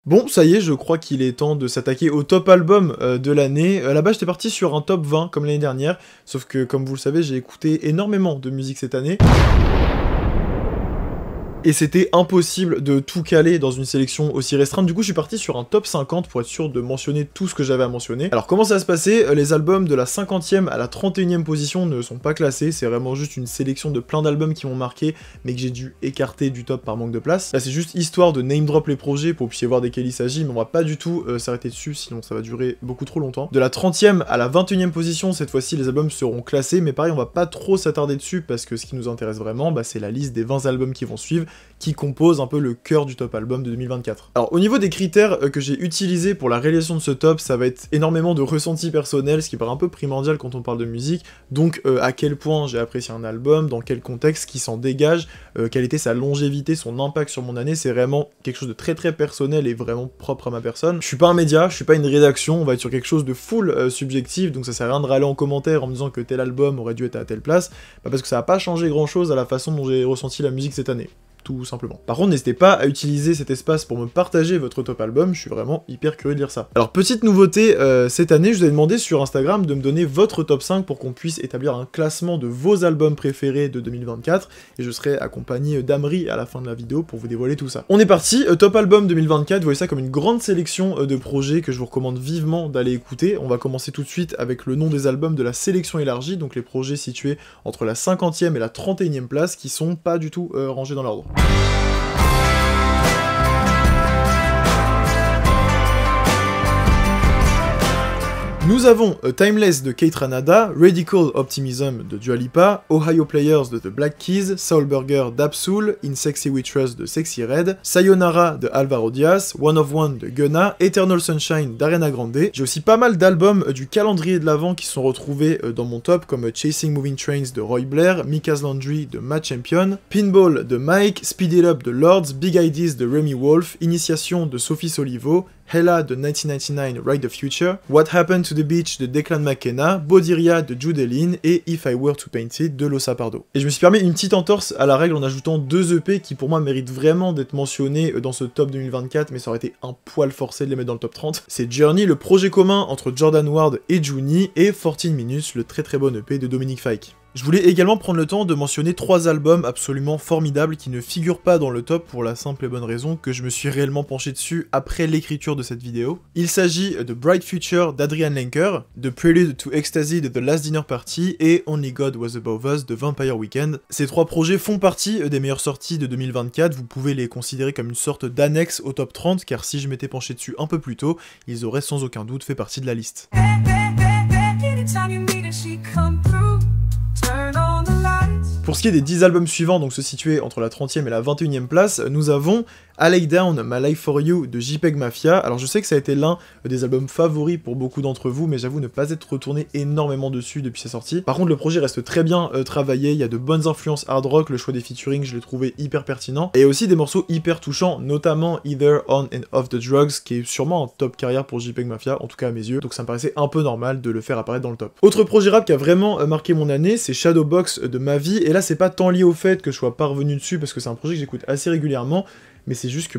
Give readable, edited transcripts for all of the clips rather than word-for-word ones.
Bon, ça y est, je crois qu'il est temps de s'attaquer au top album de l'année. Là-bas, j'étais parti sur un top 20 comme l'année dernière, sauf que, comme vous le savez, j'ai écouté énormément de musique cette année. Et c'était impossible de tout caler dans une sélection aussi restreinte, du coup je suis parti sur un top 50 pour être sûr de mentionner tout ce que j'avais à mentionner. Alors comment ça va se passer? Les albums de la 50e à la 31e position ne sont pas classés, c'est vraiment juste une sélection de plein d'albums qui m'ont marqué, mais que j'ai dû écarter du top par manque de place. Là c'est juste histoire de name drop les projets pour que vous puissiez voir desquels il s'agit, mais on va pas du tout s'arrêter dessus, sinon ça va durer beaucoup trop longtemps. De la 30e à la 21e position, cette fois-ci les albums seront classés, mais pareil on va pas trop s'attarder dessus, parce que ce qui nous intéresse vraiment, c'est la liste des 20 albums qui vont suivre, qui compose un peu le cœur du top album de 2024. Alors au niveau des critères que j'ai utilisés pour la réalisation de ce top, ça va être énormément de ressenti personnel, ce qui paraît un peu primordial quand on parle de musique, donc à quel point j'ai apprécié un album, dans quel contexte, qui s'en dégage, quelle était sa longévité, son impact sur mon année, c'est vraiment quelque chose de très très personnel et vraiment propre à ma personne. Je suis pas un média, je suis pas une rédaction, on va être sur quelque chose de full subjectif, donc ça sert à rien de râler en commentaire en me disant que tel album aurait dû être à telle place, parce que ça va pas changer grand chose à la façon dont j'ai ressenti la musique cette année. Tout simplement. Par contre, n'hésitez pas à utiliser cet espace pour me partager votre top album, je suis vraiment hyper curieux de lire ça. Alors, petite nouveauté, cette année, je vous ai demandé sur Instagram de me donner votre top 5 pour qu'on puisse établir un classement de vos albums préférés de 2024, et je serai accompagné d'Amri à la fin de la vidéo pour vous dévoiler tout ça. On est parti, top album 2024, vous voyez ça comme une grande sélection de projets que je vous recommande vivement d'aller écouter. On va commencer tout de suite avec le nom des albums de la sélection élargie, donc les projets situés entre la 50e et la 31e place, qui sont pas du tout rangés dans l'ordre. Nous avons Timeless de Kate Ranada, Radical Optimism de Dua Lipa, Ohio Players de The Black Keys, Soul Burger d'Absoul, In Sexy We Trust de Sexy Red, Sayonara de Alvaro Diaz, One of One de Gunna, Eternal Sunshine d'Ariana Grande. J'ai aussi pas mal d'albums du calendrier de l'Avent qui sont retrouvés dans mon top, comme Chasing Moving Trains de Roy Blair, Mika's Laundry de Matt Champion, Pinball de Mike, Speed It Up de Lords, Big Ideas de Remy Wolf, Initiation de Sophie Solivo, Hella de 1999 Ride the Future, What Happened to the Beach de Declan McKenna, Bodiria de Judelin et If I Were to Paint It de Losa Pardo. Et je me suis permis une petite entorse à la règle en ajoutant 2 EP qui pour moi méritent vraiment d'être mentionnés dans ce top 2024, mais ça aurait été un poil forcé de les mettre dans le top 30. C'est Journey, le projet commun entre Jordan Ward et Juni, et 14 Minutes, le très très bon EP de Dominique Fike. Je voulais également prendre le temps de mentionner 3 albums absolument formidables qui ne figurent pas dans le top pour la simple et bonne raison que je me suis réellement penché dessus après l'écriture de cette vidéo. Il s'agit de Bright Future d'Adrian Lenker, de Prelude to Ecstasy de The Last Dinner Party et Only God Was Above Us de Vampire Weekend. Ces 3 projets font partie des meilleures sorties de 2024, vous pouvez les considérer comme une sorte d'annexe au top 30 car si je m'étais penché dessus un peu plus tôt, ils auraient sans aucun doute fait partie de la liste. Pour ce qui est des 10 albums suivants, donc se situer entre la 30e et la 21e place, nous avons I Lay Down, My Life For You de JPEG Mafia. Alors je sais que ça a été l'un des albums favoris pour beaucoup d'entre vous, mais j'avoue ne pas être retourné énormément dessus depuis sa sortie. Par contre le projet reste très bien travaillé, il y a de bonnes influences hard rock, le choix des featuring je l'ai trouvé hyper pertinent, et aussi des morceaux hyper touchants, notamment Either On and Off the Drugs, qui est sûrement un top carrière pour JPEG Mafia, en tout cas à mes yeux, donc ça me paraissait un peu normal de le faire apparaître dans le top. Autre projet rap qui a vraiment marqué mon année, c'est Shadowbox de Mavi, et là c'est pas tant lié au fait que je sois pas revenu dessus, parce que c'est un projet que j'écoute assez régulièrement, mais c'est juste que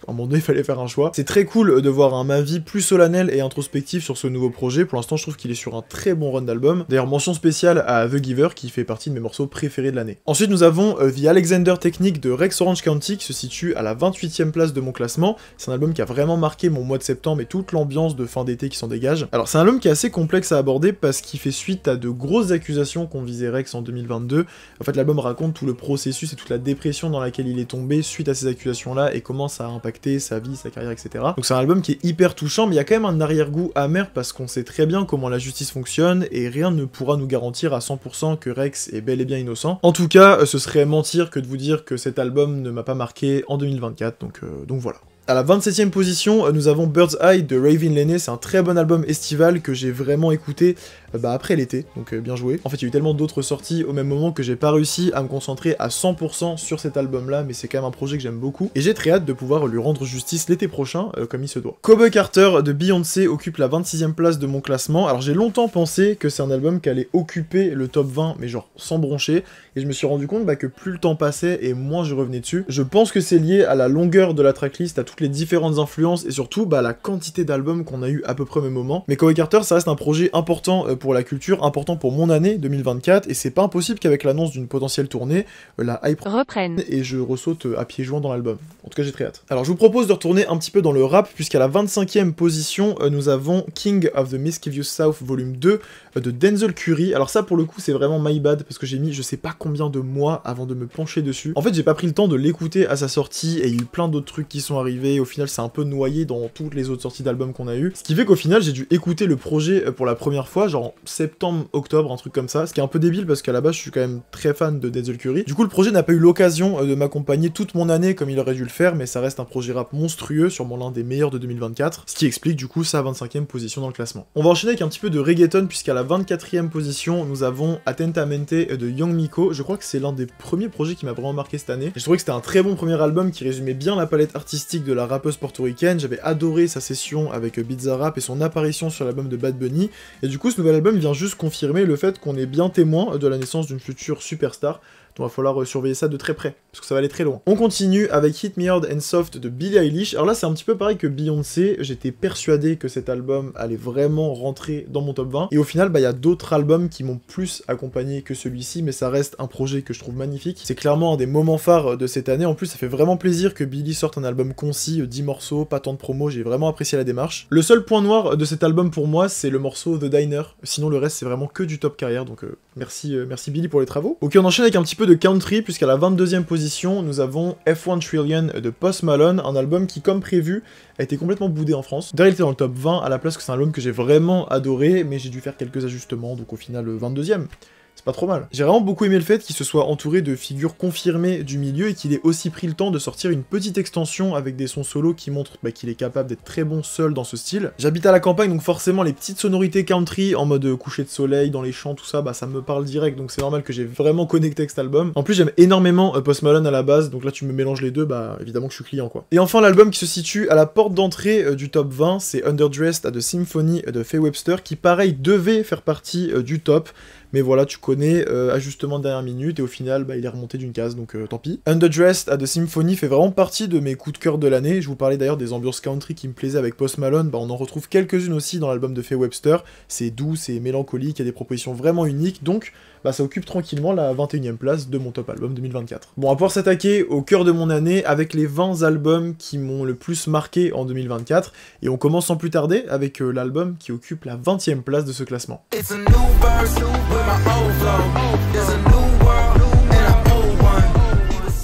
à un moment donné, il fallait faire un choix. C'est très cool de voir un Mavi plus solennel et introspectif sur ce nouveau projet. Pour l'instant, je trouve qu'il est sur un très bon run d'album. D'ailleurs, mention spéciale à The Giver, qui fait partie de mes morceaux préférés de l'année. Ensuite, nous avons The Alexander Technique de Rex Orange County, qui se situe à la 28e place de mon classement. C'est un album qui a vraiment marqué mon mois de septembre et toute l'ambiance de fin d'été qui s'en dégage. Alors, c'est un album qui est assez complexe à aborder parce qu'il fait suite à de grosses accusations qu'on visait Rex en 2022. En fait, l'album raconte tout le processus et toute la dépression dans laquelle il est tombé suite à ces accusations-là et comment ça a impacté sa vie, sa carrière, etc. Donc c'est un album qui est hyper touchant, mais il y a quand même un arrière-goût amer parce qu'on sait très bien comment la justice fonctionne et rien ne pourra nous garantir à 100% que Rex est bel et bien innocent. En tout cas, ce serait mentir que de vous dire que cet album ne m'a pas marqué en 2024, donc voilà. À la 27e position, nous avon Bird's Eye de Raven Lenné, c'est un très bon album estival que j'ai vraiment écouté après l'été, donc bien joué. En fait, il y a eu tellement d'autres sorties au même moment que j'ai pas réussi à me concentrer à 100% sur cet album-là, mais c'est quand même un projet que j'aime beaucoup, et j'ai très hâte de pouvoir lui rendre justice l'été prochain, comme il se doit. Cowboy Carter de Beyoncé occupe la 26e place de mon classement. Alors j'ai longtemps pensé que c'est un album qui allait occuper le top 20, mais genre sans broncher, et je me suis rendu compte que plus le temps passait et moins je revenais dessus. Je pense que c'est lié à la longueur de la tracklist, à tout toutes les différentes influences et surtout bah, la quantité d'albums qu'on a eu à peu près au même moment. Mais Kawaii Carter, ça reste un projet important pour la culture, important pour mon année 2024, et c'est pas impossible qu'avec l'annonce d'une potentielle tournée, la hype reprenne et je ressaute à pieds joints dans l'album. En tout cas, j'ai très hâte. Alors, je vous propose de retourner un petit peu dans le rap, puisqu'à la 25e position, nous avons King of the Mischievous South Volume 2 de Denzel Curry. Alors ça, pour le coup, c'est vraiment my bad, parce que j'ai mis je sais pas combien de mois avant de me pencher dessus. En fait, j'ai pas pris le temps de l'écouter à sa sortie, et il y a eu plein d'autres trucs qui sont arrivés. Au final, c'est un peu noyé dans toutes les autres sorties d'albums qu'on a eu. Ce qui fait qu'au final, j'ai dû écouter le projet pour la première fois, genre en septembre, octobre, un truc comme ça. Ce qui est un peu débile, parce qu'à la base, je suis quand même très fan de Denzel Curry. Du coup, le projet n'a pas eu l'occasion de m'accompagner toute mon année comme il aurait dû le faire, mais ça reste un projet rap monstrueux, sûrement l'un des meilleurs de 2024, ce qui explique du coup sa 25e position dans le classement. On va enchaîner avec un petit peu de reggaeton, puisqu'à la 24e position, nous avons Atentamente de Young Miko. Je crois que c'est l'un des premiers projets qui m'a vraiment marqué cette année. Et je trouvais que c'était un très bon premier album qui résumait bien la palette artistique de la rappeuse portoricaine. J'avais adoré sa session avec Bizarrap et son apparition sur l'album de Bad Bunny, et du coup ce nouvel album vient juste confirmer le fait qu'on est bien témoin de la naissance d'une future superstar. Donc il va falloir surveiller ça de très près, parce que ça va aller très loin. On continue avec Hit Me Hard and Soft de Billie Eilish. Alors là, c'est un petit peu pareil que Beyoncé, j'étais persuadé que cet album allait vraiment rentrer dans mon top 20, et au final, bah il y a d'autres albums qui m'ont plus accompagné que celui-ci, mais ça reste un projet que je trouve magnifique. C'est clairement un des moments phares de cette année. En plus, ça fait vraiment plaisir que Billie sorte un album concis, 10 morceaux, pas tant de promos, j'ai vraiment apprécié la démarche. Le seul point noir de cet album pour moi, c'est le morceau The Diner. Sinon, le reste, c'est vraiment que du top carrière, donc merci Billie pour les travaux. Ok, on enchaîne avec un petit peu de country, puisqu'à la 22e position, nous avons F1 Trillion de Post Malone, un album qui, comme prévu, a été complètement boudé en France. D'ailleurs, il était dans le top 20 à la place, que c'est un album que j'ai vraiment adoré, mais j'ai dû faire quelques ajustements, donc au final, 22e. C'est pas trop mal. J'ai vraiment beaucoup aimé le fait qu'il se soit entouré de figures confirmées du milieu et qu'il ait aussi pris le temps de sortir une petite extension avec des sons solos qui montrent qu'il est capable d'être très bon seul dans ce style. J'habite à la campagne, donc forcément les petites sonorités country en mode coucher de soleil dans les champs, tout ça, bah ça me parle direct, donc c'est normal que j'ai vraiment connecté avec cet album. En plus, j'aime énormément Post Malone à la base, donc là tu me mélanges les deux, bah évidemment que je suis client quoi. Et enfin, l'album qui se situe à la porte d'entrée du top 20, c'est Underdressed at the Symphony de Faye Webster, qui pareil devait faire partie du top. Mais voilà, tu connais, ajustement de dernière minute, et au final, bah, il est remonté d'une case, donc tant pis. Underdressed at the Symphony fait vraiment partie de mes coups de cœur de l'année. Je vous parlais d'ailleurs des ambiances country qui me plaisaient avec Post Malone, bah, on en retrouve quelques-unes aussi dans l'album de Faye Webster. C'est doux, c'est mélancolique, il y a des propositions vraiment uniques, donc bah, ça occupe tranquillement la 21e place de mon top album 2024. Bon, on va pouvoir s'attaquer au cœur de mon année avec les 20 albums qui m'ont le plus marqué en 2024, et on commence sans plus tarder avec l'album qui occupe la 20e place de ce classement.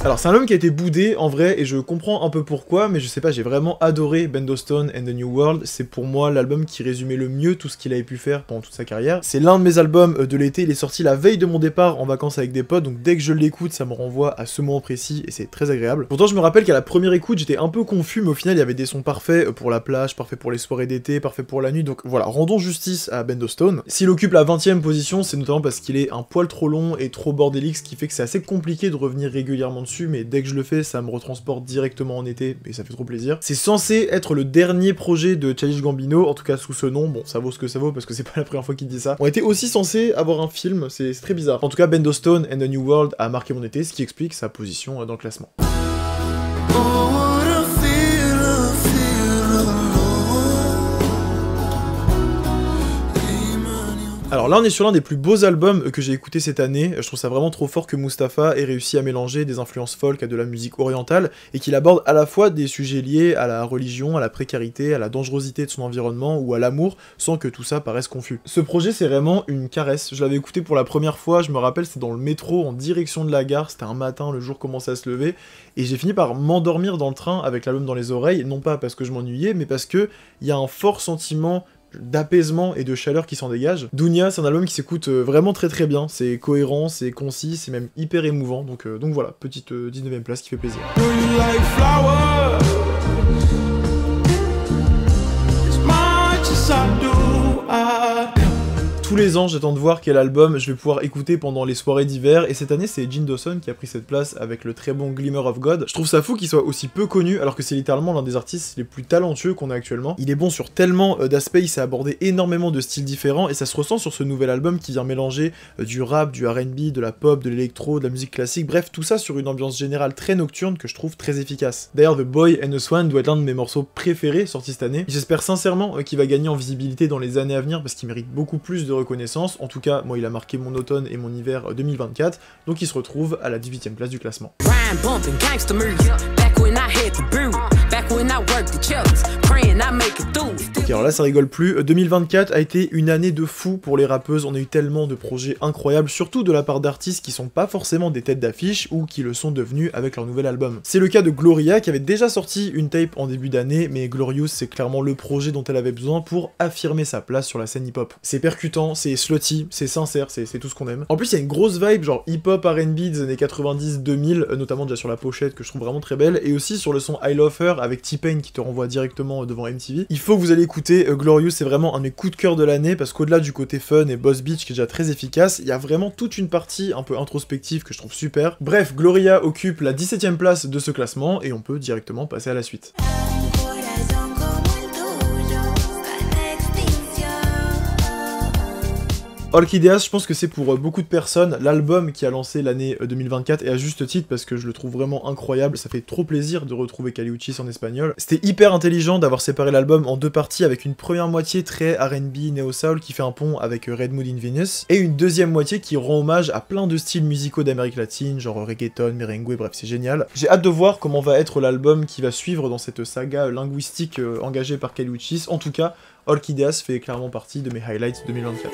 Alors c'est un album qui a été boudé en vrai, et je comprends un peu pourquoi, mais je sais pas, j'ai vraiment adoré Bend of Stone and the New World. C'est pour moi l'album qui résumait le mieux tout ce qu'il avait pu faire pendant toute sa carrière. C'est l'un de mes albums de l'été, il est sorti la veille de mon départ en vacances avec des potes, donc dès que je l'écoute ça me renvoie à ce moment précis et c'est très agréable. Pourtant je me rappelle qu'à la première écoute j'étais un peu confus, mais au final il y avait des sons parfaits pour la plage, parfaits pour les soirées d'été, parfaits pour la nuit, donc voilà, rendons justice à Bend of Stone. S'il occupe la 20e position, c'est notamment parce qu'il est un poil trop long et trop bordélique, ce qui fait que c'est assez compliqué de revenir régulièrement dessus, mais dès que je le fais, ça me retransporte directement en été, et ça fait trop plaisir. C'est censé être le dernier projet de Childish Gambino, en tout cas sous ce nom, bon, ça vaut ce que ça vaut, parce que c'est pas la première fois qu'il dit ça. On était aussi censé avoir un film, c'est très bizarre. En tout cas, Bend of Stone and the New World a marqué mon été, ce qui explique sa position dans le classement. Alors là on est sur l'un des plus beaux albums que j'ai écouté cette année. Je trouve ça vraiment trop fort que Mustapha ait réussi à mélanger des influences folk à de la musique orientale, et qu'il aborde à la fois des sujets liés à la religion, à la précarité, à la dangerosité de son environnement ou à l'amour, sans que tout ça paraisse confus. Ce projet c'est vraiment une caresse. Je l'avais écouté pour la première fois, je me rappelle, c'était dans le métro en direction de la gare, c'était un matin, le jour commençait à se lever, et j'ai fini par m'endormir dans le train avec l'album dans les oreilles, non pas parce que je m'ennuyais, mais parce que il y a un fort sentiment d'apaisement et de chaleur qui s'en dégage. Dounia, c'est un album qui s'écoute vraiment très très bien, c'est cohérent, c'est concis, c'est même hyper émouvant, donc voilà, petite 19e place qui fait plaisir. Tous les ans, j'attends de voir quel album je vais pouvoir écouter pendant les soirées d'hiver, et cette année, c'est Jean Dawson qui a pris cette place avec le très bon Glimmer of God. Je trouve ça fou qu'il soit aussi peu connu, alors que c'est littéralement l'un des artistes les plus talentueux qu'on a actuellement. Il est bon sur tellement d'aspects, il s'est abordé énormément de styles différents, et ça se ressent sur ce nouvel album qui vient mélanger du rap, du R&B, de la pop, de l'électro, de la musique classique, bref, tout ça sur une ambiance générale très nocturne que je trouve très efficace. D'ailleurs, The Boy and the Swan doit être l'un de mes morceaux préférés sortis cette année. J'espère sincèrement qu'il va gagner en visibilité dans les années à venir parce qu'il mérite beaucoup plus de reconnaissance. En tout cas, moi, il a marqué mon automne et mon hiver 2024, donc il se retrouve à la 18e place du classement. Ok, alors là ça rigole plus, 2024 a été une année de fou pour les rappeuses, on a eu tellement de projets incroyables, surtout de la part d'artistes qui sont pas forcément des têtes d'affiche ou qui le sont devenus avec leur nouvel album. C'est le cas de Gloria qui avait déjà sorti une tape en début d'année, mais Glorious c'est clairement le projet dont elle avait besoin pour affirmer sa place sur la scène hip-hop. C'est percutant, c'est slutty, c'est sincère, c'est tout ce qu'on aime. En plus il y a une grosse vibe genre hip-hop R&B des années 90-2000, notamment déjà sur la pochette que je trouve vraiment très belle, et aussi sur le son I Love Her avec T-Pain qui te renvoie directement devant MTV. Il faut que vous allez écouter Glorious, c'est vraiment un de mes coups de cœur de l'année parce qu'au-delà du côté fun et boss beach qui est déjà très efficace, il y a vraiment toute une partie un peu introspective que je trouve super. Bref, Gloria occupe la 17e place de ce classement et on peut directement passer à la suite. Orchideas, je pense que c'est pour beaucoup de personnes l'album qui a lancé l'année 2024 et à juste titre parce que je le trouve vraiment incroyable, ça fait trop plaisir de retrouver Kali Uchis en espagnol. C'était hyper intelligent d'avoir séparé l'album en deux parties avec une première moitié très R&B, néo-soul qui fait un pont avec Red Mood in Venus et une deuxième moitié qui rend hommage à plein de styles musicaux d'Amérique latine, genre reggaeton, merengue, bref c'est génial. J'ai hâte de voir comment va être l'album qui va suivre dans cette saga linguistique engagée par Kali Uchis. En tout cas, Orchideas fait clairement partie de mes highlights 2024.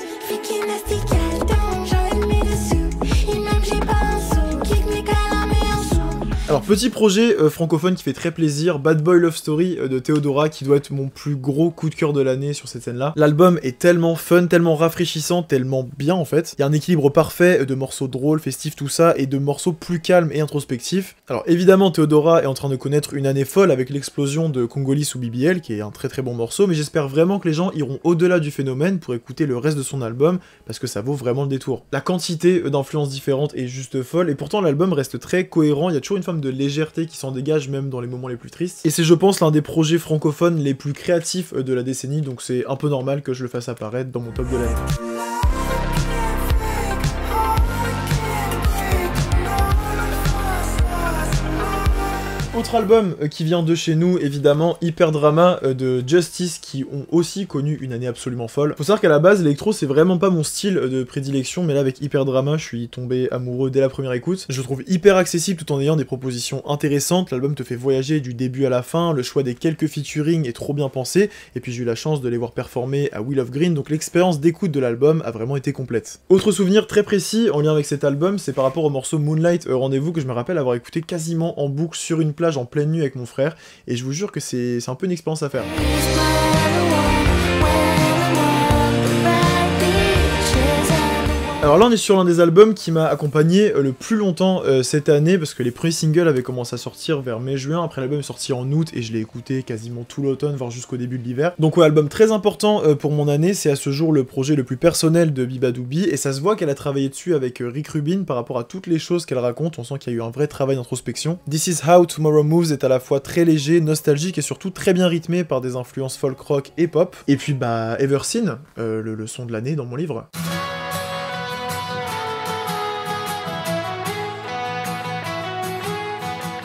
Alors petit projet francophone qui fait très plaisir, Bad Boy Love Story de Theodora qui doit être mon plus gros coup de cœur de l'année sur cette scène là. L'album est tellement fun, tellement rafraîchissant, tellement bien en fait. Il y a un équilibre parfait de morceaux drôles, festifs, tout ça, et de morceaux plus calmes et introspectifs. Alors évidemment Theodora est en train de connaître une année folle avec l'explosion de Congolese ou BBL qui est un très bon morceau, mais j'espère vraiment que les gens iront au-delà du phénomène pour écouter le reste de son album parce que ça vaut vraiment le détour. La quantité d'influences différentes est juste folle et pourtant l'album reste très cohérent, il y a toujours une forme de légèreté qui s'en dégage même dans les moments les plus tristes. Et c'est je pense l'un des projets francophones les plus créatifs de la décennie, donc c'est un peu normal que je le fasse apparaître dans mon top de l'année. Autre album qui vient de chez nous, évidemment, Hyper Drama de Justice, qui ont aussi connu une année absolument folle. Faut savoir qu'à la base, l'électro, c'est vraiment pas mon style de prédilection, mais là, avec Hyper Drama, je suis tombé amoureux dès la première écoute. Je le trouve hyper accessible tout en ayant des propositions intéressantes. L'album te fait voyager du début à la fin, le choix des quelques featuring est trop bien pensé, et puis j'ai eu la chance de les voir performer à Wheel of Green, donc l'expérience d'écoute de l'album a vraiment été complète. Autre souvenir très précis en lien avec cet album, c'est par rapport au morceau Moonlight Rendez-vous que je me rappelle avoir écouté quasiment en boucle sur une plage en pleine nuit avec mon frère, et je vous jure que c'est un peu une expérience à faire. Alors là on est sur l'un des albums qui m'a accompagné le plus longtemps cette année, parce que les premiers singles avaient commencé à sortir vers mai-juin, après l'album est sorti en août et je l'ai écouté quasiment tout l'automne, voire jusqu'au début de l'hiver. Donc ouais, album très important pour mon année, c'est à ce jour le projet le plus personnel de Bibadoubi, et ça se voit qu'elle a travaillé dessus avec Rick Rubin par rapport à toutes les choses qu'elle raconte, on sent qu'il y a eu un vrai travail d'introspection. This Is How Tomorrow Moves est à la fois très léger, nostalgique et surtout très bien rythmé par des influences folk rock et pop. Et puis bah Everseen, le son de l'année dans mon livre.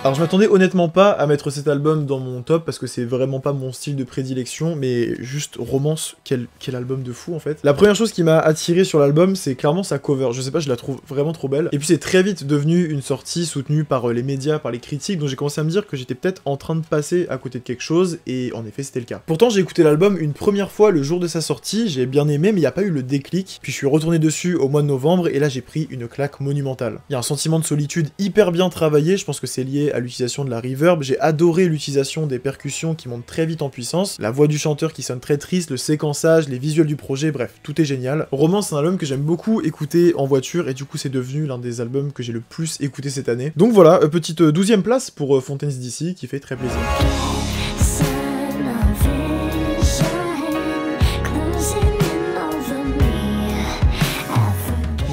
Alors je m'attendais honnêtement pas à mettre cet album dans mon top parce que c'est vraiment pas mon style de prédilection, mais juste romance, quel album de fou en fait. La première chose qui m'a attiré sur l'album, c'est clairement sa cover, je sais pas, je la trouve vraiment trop belle. Et puis c'est très vite devenu une sortie soutenue par les médias, par les critiques, donc j'ai commencé à me dire que j'étais peut-être en train de passer à côté de quelque chose, et en effet c'était le cas. Pourtant j'ai écouté l'album une première fois le jour de sa sortie, j'ai bien aimé, mais il n'y a pas eu le déclic, puis je suis retourné dessus au mois de novembre, et là j'ai pris une claque monumentale. Il y a un sentiment de solitude hyper bien travaillé, je pense que c'est lié à l'utilisation de la reverb, j'ai adoré l'utilisation des percussions qui montent très vite en puissance, la voix du chanteur qui sonne très triste, le séquençage, les visuels du projet, bref, tout est génial. Romance, c'est un album que j'aime beaucoup écouter en voiture, et du coup c'est devenu l'un des albums que j'ai le plus écouté cette année. Donc voilà, petite 12e place pour Fontaines DC, qui fait très plaisir.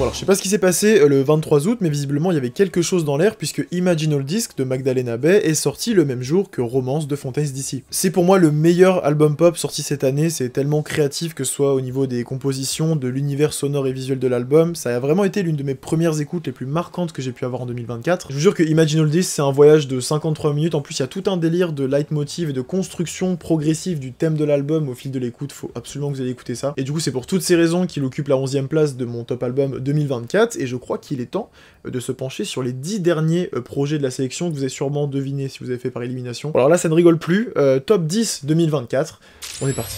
alors je sais pas ce qui s'est passé le 23 août, mais visiblement il y avait quelque chose dans l'air, puisque Imaginal Disc de Magdalena Bay est sorti le même jour que Romance de Fontaines DC. C'est pour moi le meilleur album pop sorti cette année, c'est tellement créatif que ce soit au niveau des compositions, de l'univers sonore et visuel de l'album, ça a vraiment été l'une de mes premières écoutes les plus marquantes que j'ai pu avoir en 2024. Je vous jure que Imaginal Disc c'est un voyage de 53 minutes, en plus il y a tout un délire de leitmotiv et de construction progressive du thème de l'album au fil de l'écoute, faut absolument que vous allez écouter ça. Et du coup c'est pour toutes ces raisons qu'il occupe la 11e place de mon top album 2024, et je crois qu'il est temps de se pencher sur les 10 derniers projets de la sélection que vous avez sûrement deviné si vous avez fait par élimination. Alors là ça ne rigole plus, top 10 2024, on est parti.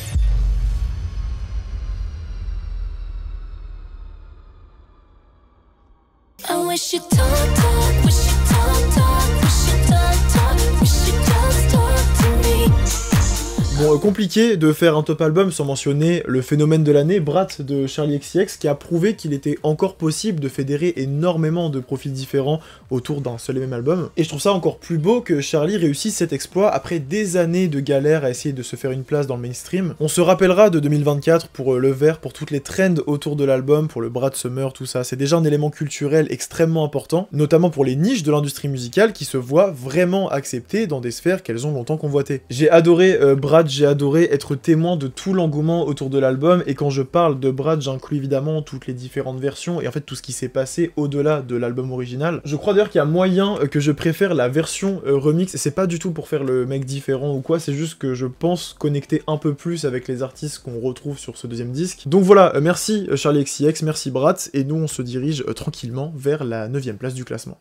Bon, compliqué de faire un top album sans mentionner le phénomène de l'année, Brat de Charli XCX, qui a prouvé qu'il était encore possible de fédérer énormément de profils différents autour d'un seul et même album. Et je trouve ça encore plus beau que Charli réussisse cet exploit après des années de galère à essayer de se faire une place dans le mainstream. On se rappellera de 2024 pour le Vert, pour toutes les trends autour de l'album, pour le Brat Summer, tout ça. C'est déjà un élément culturel extrêmement important, notamment pour les niches de l'industrie musicale qui se voient vraiment acceptées dans des sphères qu'elles ont longtemps convoitées. J'ai adoré Brat, j'ai adoré être témoin de tout l'engouement autour de l'album, et quand je parle de Brat, j'inclus évidemment toutes les différentes versions, et en fait tout ce qui s'est passé au-delà de l'album original. Je crois d'ailleurs qu'il y a moyen que je préfère la version remix, et c'est pas du tout pour faire le mec différent ou quoi, c'est juste que je pense connecter un peu plus avec les artistes qu'on retrouve sur ce deuxième disque. Donc voilà, merci Charli XCX, merci Brat, et nous on se dirige tranquillement vers la 9e place du classement.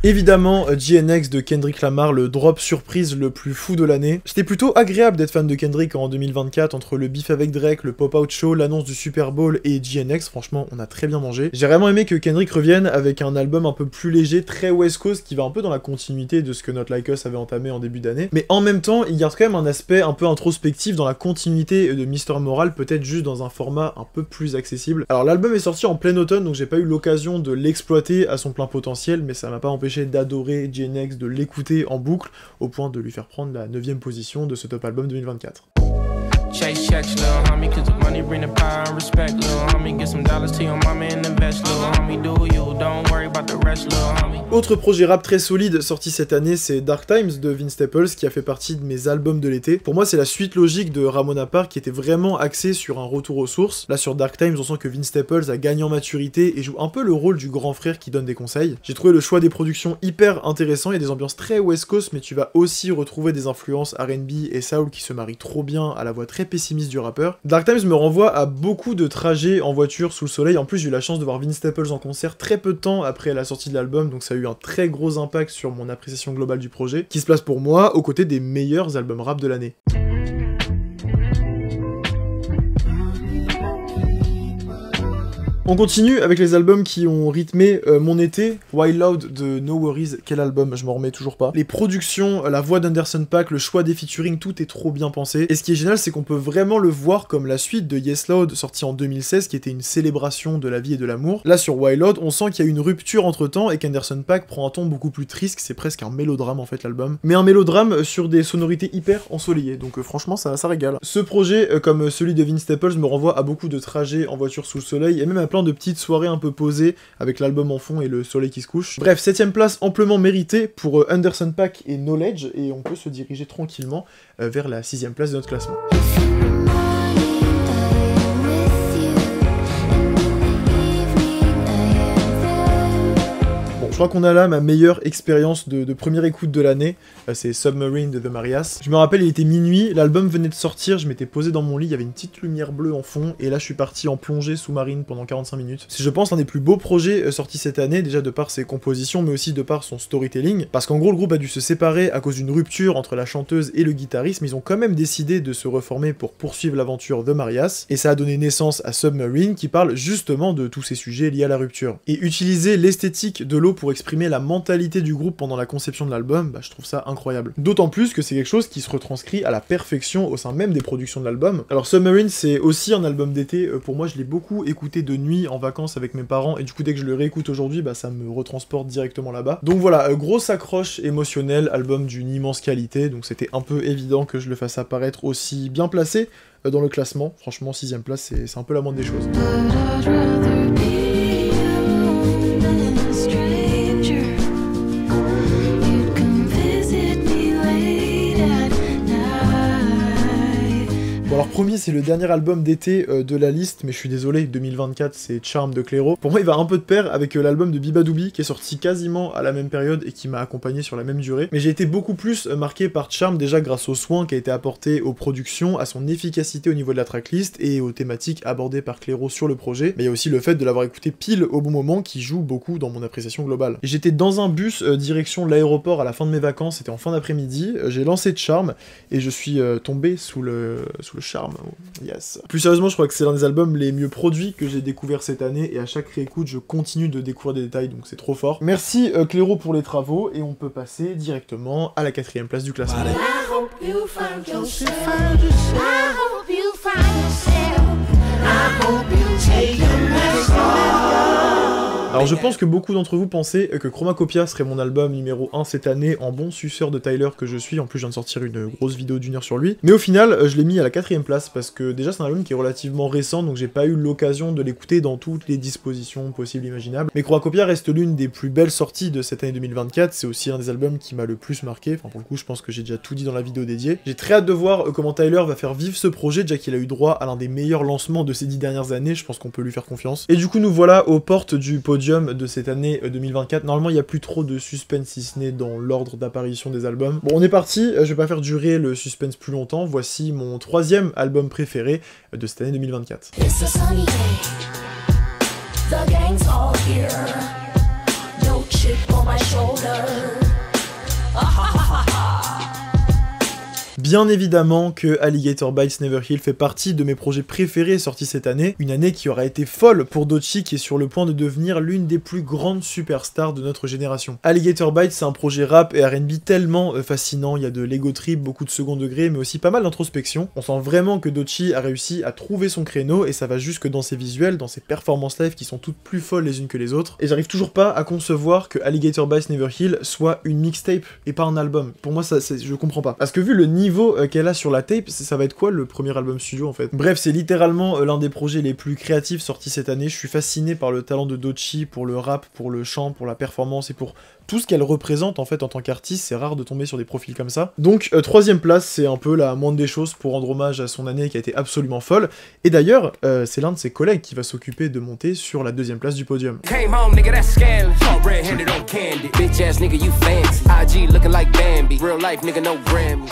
Évidemment, GNX de Kendrick Lamar, le drop surprise le plus fou de l'année. C'était plutôt agréable d'être fan de Kendrick en 2024, entre le beef avec Drake, le pop-out show, l'annonce du Super Bowl et GNX, franchement on a très bien mangé. J'ai vraiment aimé que Kendrick revienne avec un album un peu plus léger, très West Coast, qui va un peu dans la continuité de ce que Not Like Us avait entamé en début d'année, mais en même temps il garde quand même un aspect un peu introspectif dans la continuité de Mr. Moral, peut-être juste dans un format un peu plus accessible. Alors l'album est sorti en plein automne, donc j'ai pas eu l'occasion de l'exploiter à son plein potentiel, mais ça m'a pas empêché d'adorer GNX, de l'écouter en boucle, au point de lui faire prendre la 9e position de ce top album 2024. Chase checks, little homie, cause the money bring the power and respect, little homie, get some dollars to your mama and invest, little homie, do you, don't worry about the rest, little homie. Autre projet rap très solide sorti cette année, c'est Dark Times de Vince Staples, qui a fait partie de mes albums de l'été. Pour moi, c'est la suite logique de Ramona Park, qui était vraiment axée sur un retour aux sources. Là, sur Dark Times, on sent que Vince Staples a gagné en maturité et joue un peu le rôle du grand frère qui donne des conseils. J'ai trouvé le choix des productions hyper intéressant, il y a des ambiances très West Coast, mais tu vas aussi retrouver des influences R&B et soul qui se marient trop bien à la voix très pessimiste du rappeur. Dark Times me renvoie à beaucoup de trajets en voiture sous le soleil. En plus, j'ai eu la chance de voir Vince Staples en concert très peu de temps après la sortie de l'album, donc ça a eu un très gros impact sur mon appréciation globale du projet, qui se place pour moi aux côtés des meilleurs albums rap de l'année. On continue avec les albums qui ont rythmé mon été. Wild Loud de No Worries, quel album, je m'en remets toujours pas. Les productions, la voix d'Anderson .Paak, le choix des featuring, tout est trop bien pensé. Et ce qui est génial, c'est qu'on peut vraiment le voir comme la suite de Yes Loud, sorti en 2016, qui était une célébration de la vie et de l'amour. Là, sur Wild Loud, on sent qu'il y a eu une rupture entre temps et qu'Anderson .Paak prend un ton beaucoup plus triste, c'est presque un mélodrame en fait l'album. Mais un mélodrame sur des sonorités hyper ensoleillées, donc franchement ça régale. Ce projet, comme celui de Vince Staples, me renvoie à beaucoup de trajets en voiture sous le soleil, et même à plein de petites soirées un peu posées, avec l'album en fond et le soleil qui se couche. Bref, 7ème place amplement méritée pour Anderson .Paak et Knowledge, et on peut se diriger tranquillement vers la 6ème place de notre classement. Je crois qu'on a là ma meilleure expérience de première écoute de l'année, c'est Submarine de The Marias. Je me rappelle, il était minuit, l'album venait de sortir, je m'étais posé dans mon lit, il y avait une petite lumière bleue en fond, et là je suis parti en plongée sous-marine pendant 45 minutes. C'est, je pense, un des plus beaux projets sortis cette année, déjà de par ses compositions, mais aussi de par son storytelling, parce qu'en gros le groupe a dû se séparer à cause d'une rupture entre la chanteuse et le guitariste, mais ils ont quand même décidé de se reformer pour poursuivre l'aventure The Marias, et ça a donné naissance à Submarine, qui parle justement de tous ces sujets liés à la rupture. Et utiliser l'esthétique de l'eau pour pour exprimer la mentalité du groupe pendant la conception de l'album, bah, je trouve ça incroyable. D'autant plus que c'est quelque chose qui se retranscrit à la perfection au sein même des productions de l'album. Alors Submarine, c'est aussi un album d'été, pour moi je l'ai beaucoup écouté de nuit en vacances avec mes parents, et du coup dès que je le réécoute aujourd'hui, bah, ça me retransporte directement là-bas. Donc voilà, grosse accroche émotionnelle, album d'une immense qualité, donc c'était un peu évident que je le fasse apparaître aussi bien placé dans le classement. Franchement, 6ème place, c'est un peu la moindre des choses. Alors premier, c'est le dernier album d'été de la liste, mais je suis désolé, 2024 c'est Charm de Clairo. Pour moi il va un peu de pair avec l'album de Bibadoubi qui est sorti quasiment à la même période et qui m'a accompagné sur la même durée. Mais j'ai été beaucoup plus marqué par Charm déjà grâce au soin qui a été apporté aux productions, à son efficacité au niveau de la tracklist et aux thématiques abordées par Clairo sur le projet. Mais il y a aussi le fait de l'avoir écouté pile au bon moment qui joue beaucoup dans mon appréciation globale. Et j'étais dans un bus direction l'aéroport à la fin de mes vacances, c'était en fin d'après-midi, j'ai lancé Charm et je suis tombé sous le charme, yes. Plus sérieusement, je crois que c'est l'un des albums les mieux produits que j'ai découvert cette année, et à chaque réécoute, je continue de découvrir des détails, donc c'est trop fort. Merci Clairo pour les travaux, et on peut passer directement à la 4ème place du classement. Alors je pense que beaucoup d'entre vous pensaient que Chromacopia serait mon album numéro 1 cette année, en bon suceur de Tyler que je suis, en plus je viens de sortir une grosse vidéo d'1 heure sur lui, mais au final je l'ai mis à la 4ème place, parce que déjà c'est un album qui est relativement récent, donc j'ai pas eu l'occasion de l'écouter dans toutes les dispositions possibles et imaginables, mais Chromacopia reste l'une des plus belles sorties de cette année 2024, c'est aussi un des albums qui m'a le plus marqué, enfin pour le coup je pense que j'ai déjà tout dit dans la vidéo dédiée. J'ai très hâte de voir comment Tyler va faire vivre ce projet, déjà qu'il a eu droit à l'un des meilleurs lancements de ces 10 dernières années, je pense qu'on peut lui faire confiance. Et du coup nous voilà aux portes du podium de cette année 2024. Normalement, il n'y a plus trop de suspense si ce n'est dans l'ordre d'apparition des albums. Bon, on est parti, je vais pas faire durer le suspense plus longtemps. Voici mon 3ème album préféré de cette année 2024. Bien évidemment que Alligator Bites Never Heal fait partie de mes projets préférés sortis cette année, une année qui aura été folle pour Doechii qui est sur le point de devenir l'une des plus grandes superstars de notre génération. Alligator Bites c'est un projet rap et R&B tellement fascinant, il y a de l'ego trip, beaucoup de second degré, mais aussi pas mal d'introspection. On sent vraiment que Doechii a réussi à trouver son créneau et ça va jusque dans ses visuels, dans ses performances live qui sont toutes plus folles les unes que les autres. Et j'arrive toujours pas à concevoir que Alligator Bites Never Heal soit une mixtape et pas un album. Pour moi je comprends pas. Parce que vu le niveau qu'elle a sur la tape, ça va être quoi le premier album studio en fait? Bref, c'est littéralement l'un des projets les plus créatifs sortis cette année. Je suis fasciné par le talent de Doechii, pour le rap, pour le chant, pour la performance et pour tout ce qu'elle représente en fait en tant qu'artiste. C'est rare de tomber sur des profils comme ça. Donc 3ème place, c'est un peu la moindre des choses pour rendre hommage à son année qui a été absolument folle. Et d'ailleurs, c'est l'un de ses collègues qui va s'occuper de monter sur la 2ème place du podium.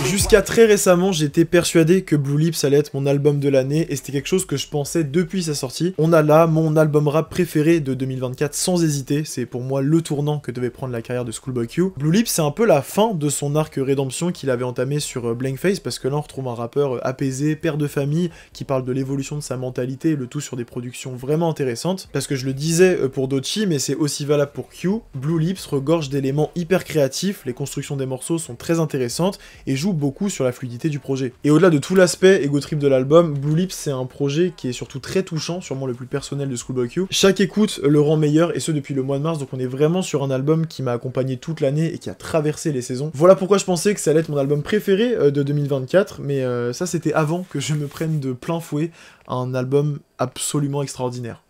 Jusqu'à très récemment, j'étais persuadé que Blue Lips allait être mon album de l'année, et c'était quelque chose que je pensais depuis sa sortie. On a là mon album rap préféré de 2024 sans hésiter, c'est pour moi le tournant que devait prendre la carrière de Schoolboy Q. Blue Lips, c'est un peu la fin de son arc rédemption qu'il avait entamé sur Blank Face, parce que là on retrouve un rappeur apaisé, père de famille, qui parle de l'évolution de sa mentalité, le tout sur des productions vraiment intéressantes. Parce que je le disais pour Doechii, mais c'est aussi valable pour Q, Blue Lips regorge d'éléments hyper créatifs, les constructions des morceaux sont très intéressantes, et joue beaucoup sur la fluidité du projet. Et au-delà de tout l'aspect ego trip de l'album, Blue Lips c'est un projet qui est surtout très touchant, sûrement le plus personnel de Schoolboy Q. Chaque écoute le rend meilleur, et ce depuis le mois de mars, donc on est vraiment sur un album qui m'a accompagné toute l'année et qui a traversé les saisons. Voilà pourquoi je pensais que ça allait être mon album préféré de 2024, mais ça c'était avant que je me prenne de plein fouet un album absolument extraordinaire.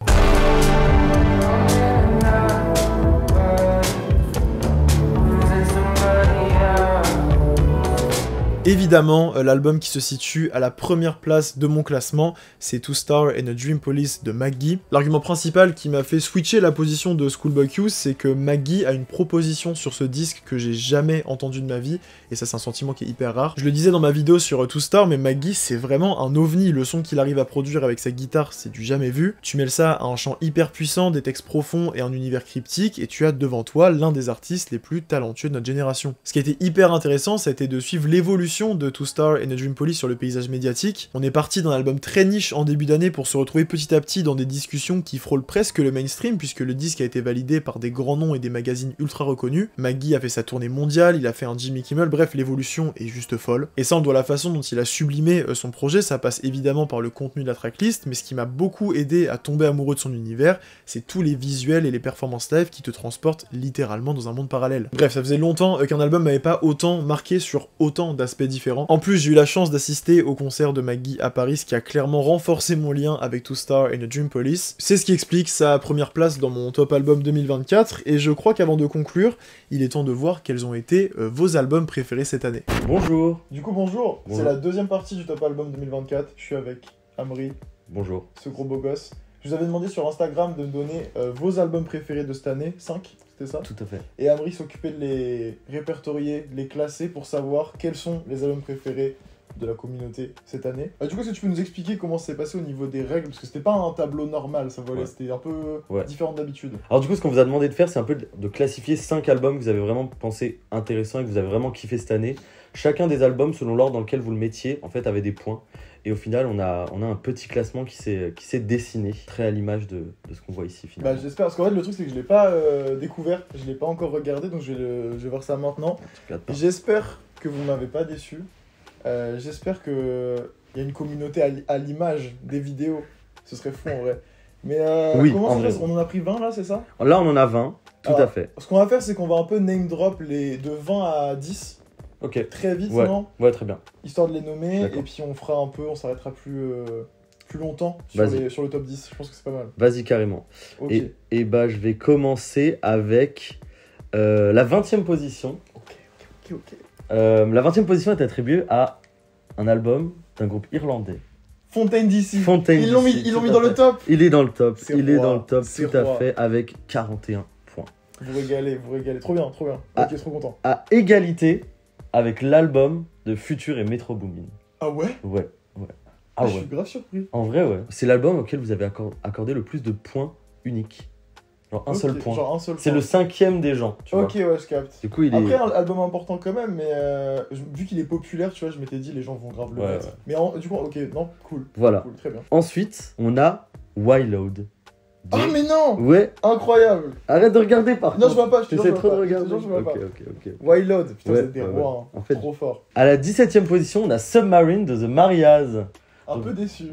Évidemment, l'album qui se situe à la première place de mon classement, c'est Two Star and a Dream Police de McGee. L'argument principal qui m'a fait switcher la position de Schoolboy Q, c'est que McGee a une proposition sur ce disque que j'ai jamais entendu de ma vie, et ça c'est un sentiment qui est hyper rare. Je le disais dans ma vidéo sur Two Star, mais McGee c'est vraiment un ovni, le son qu'il arrive à produire avec sa guitare, c'est du jamais vu. Tu mêles ça à un chant hyper puissant, des textes profonds et un univers cryptique, et tu as devant toi l'un des artistes les plus talentueux de notre génération. Ce qui a été hyper intéressant, ça a été de suivre l'évolution évolution de Two Star and a Dream Police sur le paysage médiatique. On est parti d'un album très niche en début d'année pour se retrouver petit à petit dans des discussions qui frôlent presque le mainstream, puisque le disque a été validé par des grands noms et des magazines ultra reconnus. Maggie a fait sa tournée mondiale, il a fait un Jimmy Kimmel, bref, l'évolution est juste folle. Et ça, on doit la façon dont il a sublimé son projet, ça passe évidemment par le contenu de la tracklist, mais ce qui m'a beaucoup aidé à tomber amoureux de son univers, c'est tous les visuels et les performances live qui te transportent littéralement dans un monde parallèle. Bref, ça faisait longtemps qu'un album m'avait pas autant marqué sur autant d'aspects différents. En plus, j'ai eu la chance d'assister au concert de Maggie à Paris, ce qui a clairement renforcé mon lien avec Two Star and a Dream Police. C'est ce qui explique sa première place dans mon top album 2024, et je crois qu'avant de conclure, il est temps de voir quels ont été vos albums préférés cette année. Bonjour. Du coup, bonjour. Bonjour. C'est la deuxième partie du top album 2024. Je suis avec Amri, Bonjour. ce gros beau gosse. Je vous avais demandé sur Instagram de me donner vos albums préférés de cette année, 5, c'était ça? Tout à fait. Et Amri s'occupait de les répertorier, de les classer pour savoir quels sont les albums préférés de la communauté cette année. Du coup, est-ce que tu peux nous expliquer comment c'est passé au niveau des règles? Parce que c'était pas un tableau normal, ça volait, Ouais. c'était un peu Ouais. différent d'habitude. Alors du coup, ce qu'on vous a demandé de faire, c'est un peu de classifier 5 albums que vous avez vraiment pensé intéressants et que vous avez vraiment kiffé cette année. Chacun des albums, selon l'ordre dans lequel vous le mettiez, en fait, avait des points. Et au final, on a un petit classement qui s'est dessiné, très à l'image de ce qu'on voit ici, finalement. Bah j'espère, parce qu'en fait le truc c'est que je l'ai pas découvert, je l'ai pas encore regardé, donc je vais voir ça maintenant. Tu regardes pas. J'espère que vous m'avez pas déçu. J'espère que il y a une communauté à l'image des vidéos. Ce serait fou en vrai. Mais Oui, comment en ça se vrai. passe? On en a pris 20 là, c'est ça? Là, on en a 20, tout Alors, à fait. Ce qu'on va faire, c'est qu'on va un peu name drop de 20 à 10 Ok. très vite, Ouais. non? Ouais, très bien. Histoire de les nommer, D'accord. et puis on fera un peu, on s'arrêtera plus longtemps Vas-y. sur le top 10. Je pense que c'est pas mal. Vas-y, carrément. Ok. Et bah, je vais commencer avec la 20e position. Ok. La 20e position est attribuée à un album d'un groupe irlandais. Fontaine DC. Fontaine Ils l'ont mis, DC, ils l'ont tout mis à dans le fait. top. Il est dans le top, C'est il est roi, dans le top, c'est tout à roi. fait, avec 41 points. Vous régalez. Trop bien. Ah. Ok, trop content. À égalité avec l'album de Future et Metro Boomin. Ah ouais? Ouais. Ah Je suis ouais. grave surpris. En vrai, ouais. C'est l'album auquel vous avez accordé le plus de points uniques. Genre un Ok, seul point. Genre un seul C'est point. le 5e des gens, tu vois. Ok, ouais, je capte. Du coup, il est... Après, un album important quand même, mais vu qu'il est populaire, tu vois, je m'étais dit les gens vont grave le Ouais, mettre. ouais. Mais du coup, ok, non, cool. Voilà. Cool, très bien. Ensuite, on a Wild. Ah, mais non! Ouais, Incroyable! arrête de regarder par Non, contre. je vois pas, je te jure, J'essaie je trop vois de pas. regarder. Je te jure, je vois pas. Ok. Wild Load, putain, Ouais, vous êtes des ouais, rois, ouais. hein. En fait- Trop fort. À la 17e position, on a Submarine de The Marias. Un peu déçu.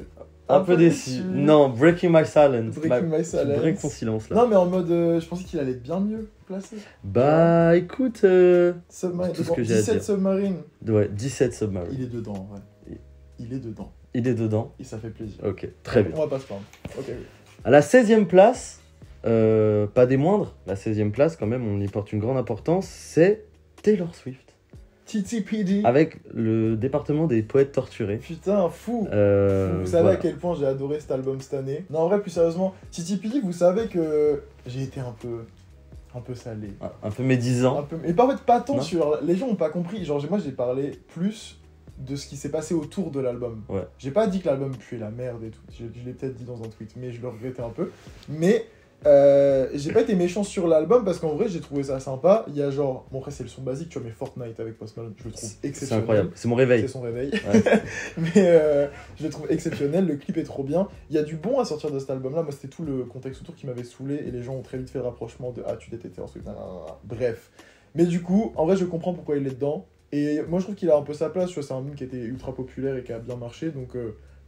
Un peu déçu. Non, Breaking My Silence. Breaking My Silence. Break ton silence là. Non, mais en mode, je pensais qu'il allait bien mieux placé. Bah écoute, Submarine, tout ce que j'ai à 17 dire. Submarine. ouais, 17 Submarine. Il est dedans, en vrai. Il est dedans. Il est dedans. Et ça fait plaisir. Ok, très bien. On va pas se plaindre. Ok. À la 16e place, pas des moindres, la 16e place quand même, on y porte une grande importance, c'est Taylor Swift. TTPD. Avec le département des poètes torturés. Putain, fou. Vous savez voilà. à quel point j'ai adoré cet album cette année. Non, en vrai, plus sérieusement, TTPD, vous savez que j'ai été un peu salé. Un peu médisant. Un peu... Mais pas, en fait, pas tant Non. sur... Les gens ont pas compris. Genre, moi, j'ai parlé plus de ce qui s'est passé autour de l'album. Ouais. J'ai pas dit que l'album puait la merde et tout. Je l'ai peut-être dit dans un tweet, mais je le regrettais un peu. Mais... j'ai pas été méchant sur l'album parce qu'en vrai j'ai trouvé ça sympa. Il y a genre, bon après c'est le son basique, tu vois, mais Fortnite avec Post Malone, je le trouve C'est exceptionnel. incroyable, c'est mon réveil. C'est son réveil. Ouais. Mais je le trouve exceptionnel, le clip est trop bien. Il y a du bon à sortir de cet album là. Moi c'était tout le contexte autour qui m'avait saoulé et les gens ont très vite fait le rapprochement de ah tu détestais ensuite. Bref. Mais du coup, en vrai je comprends pourquoi il est dedans. Et moi je trouve qu'il a un peu sa place, tu vois, c'est un meme qui était ultra populaire et qui a bien marché. Donc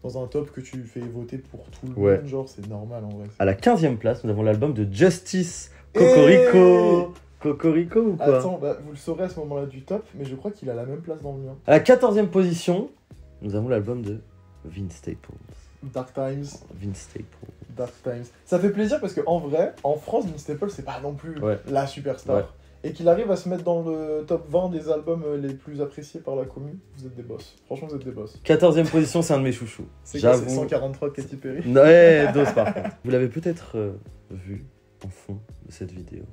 dans un top que tu fais voter pour tout le Ouais. monde, genre c'est normal en vrai. À la 15e place, nous avons l'album de Justice, Cocorico. Cocorico ou quoi? Attends, bah, vous le saurez à ce moment-là du top, mais je crois qu'il a la même place dans le mien. À la 14e position, nous avons l'album de Vince Staples. Dark Times, Vince Staples. Dark Times. Ça fait plaisir parce qu'en vrai, en France, Vince Staples, c'est pas non plus Ouais. la superstar. Ouais. Et qu'il arrive à se mettre dans le top 20 des albums les plus appréciés par la commune, vous êtes des boss. Franchement, vous êtes des boss. 14e position, c'est un de mes chouchous. C'est quoi, c'est J'avoue. 143 de Katy Perry. Ouais, dose par contre. Vous l'avez peut-être vu en fond de cette vidéo.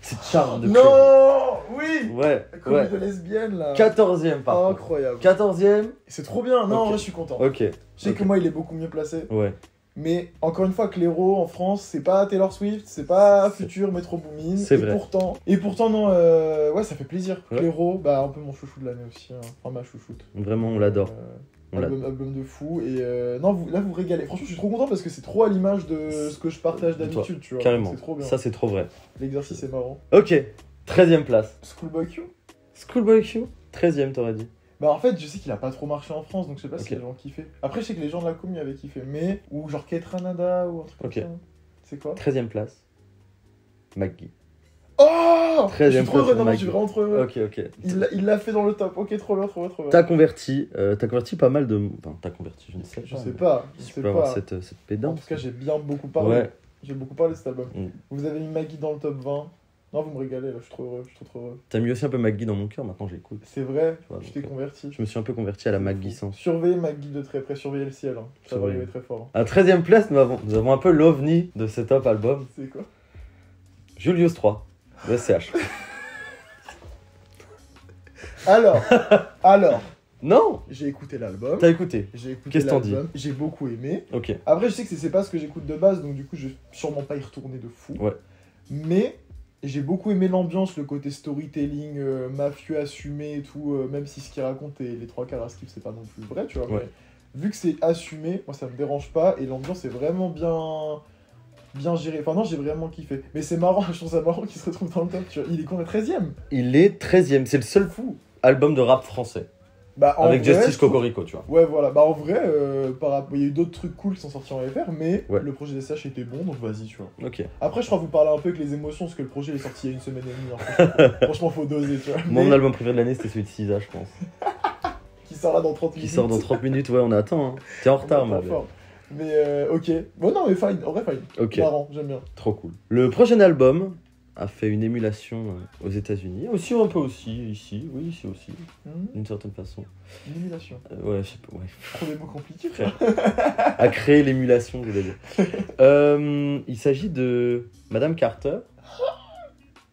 C'est Charles de Non. Oui. Ouais, Comme ouais. de lesbienne là. 14e par contre. Incroyable. 14e. C'est trop bien. Non, Ok. en vrai, je suis content. Ok. Je sais Ok. que moi, il est beaucoup mieux placé. Ouais. Mais encore une fois, Clairo en France, c'est pas Taylor Swift, c'est pas C'est- Future, Metro Boomin. C'est vrai. Et pourtant non, ouais, ça fait plaisir. Ouais. Clairo, bah un peu mon chouchou de l'année aussi, hein. Enfin ma chouchoute. Vraiment, on l'adore. On Album de fou. Et non, là vous régalez. Franchement, je suis trop content parce que c'est trop à l'image de ce que je partage De toi, d'habitude, tu vois. Carrément. C'est trop bien. Ça, c'est trop vrai. L'exercice est marrant. Ok, 13ème place. Schoolboy Q. Schoolboy Q, 13ème, t'aurais dit. Bah en fait, je sais qu'il a pas trop marché en France, donc je sais pas Ok. si les gens kiffaient. Après, je sais que les gens de la commune avaient kiffé, mais... Ou genre Kate Ranada, ou un truc Ok. comme ça. C'est quoi 13ème place. McGee. Oh, 13e je suis trop heureux, place, non, Mike. je suis vraiment trop heureux. Ok. Il l'a fait dans le top, ok, trop bien, trop bien, trop bien. T'as converti pas mal de... Enfin, t'as converti, je ne sais pas. Je sais pas, je Tu sais peux avoir pas. cette En pédance. tout cas, j'ai bien beaucoup parlé. Ouais. J'ai beaucoup parlé de cet album. Mm. Vous avez mis Maggie dans le top 20. Non, vous me régalez, là, je suis trop heureux, je suis trop heureux. T'as mis aussi un peu McGee dans mon cœur, maintenant je l'écoute. C'est vrai, Tu vois, je t'ai donc, converti. Je me suis un peu converti à la McGee sans. Surveillez Maggie de très près, surveillez le ciel. Hein. Ça va Surveillez. arriver très fort. Hein. À 13ème place, nous avons un peu l'ovni de ce top album. C'est quoi Julius 3, de SCH. Alors, Non, j'ai écouté l'album. t'as écouté. J'ai écouté Qu'est-ce que t'en l'album, j'ai beaucoup aimé. Ok. Après, je sais que c'est pas ce que j'écoute de base, donc du coup, je vais sûrement pas y retourner de fou. Ouais. Mais j'ai beaucoup aimé l'ambiance, le côté storytelling, mafieux assumé et tout, même si ce qu'il raconte et les trois quarts à Skip, c'est pas non plus vrai, tu vois. Ouais. Mais vu que c'est assumé, moi ça me dérange pas et l'ambiance est vraiment bien gérée. Enfin, non, j'ai vraiment kiffé. Mais c'est marrant, je trouve ça marrant qu'il se retrouve dans le top, tu vois. Il est combien 13ème Il est 13ème, c'est le seul Fou. album de rap français. Bah, en Avec vrai, Justice je trouve- Cocorico, tu vois. Ouais, voilà. Bah, en vrai, il y a eu d'autres trucs cool qui sont sortis en FR, mais Ouais. le projet des SH était bon, donc vas-y, tu vois. Ok. Après, je crois vous parler un peu avec les émotions, parce que le projet il est sorti il y a une semaine et demie. Hein. Franchement, faut doser, tu vois. Mon Mais album préféré de l'année, c'était celui de Sisa, je pense. qui sort là dans 30 Qui minutes. sort dans 30 minutes, ouais, on attend. Hein. T'es en On est retard, pas ma belle. fort. Mais ok. Bon, non, mais fine. En vrai, fine. Ok, Marrant, j'aime bien. trop cool. Le prochain album a fait une émulation aux États-Unis. Aussi, un peu aussi, ici. Oui, ici aussi, d'une certaine façon. Une émulation. Ouais, je sais pas, ouais. Trop des mots compliqués, Frère. frère. A créé l'émulation, je voulais dire. Il s'agit de Madame Carter.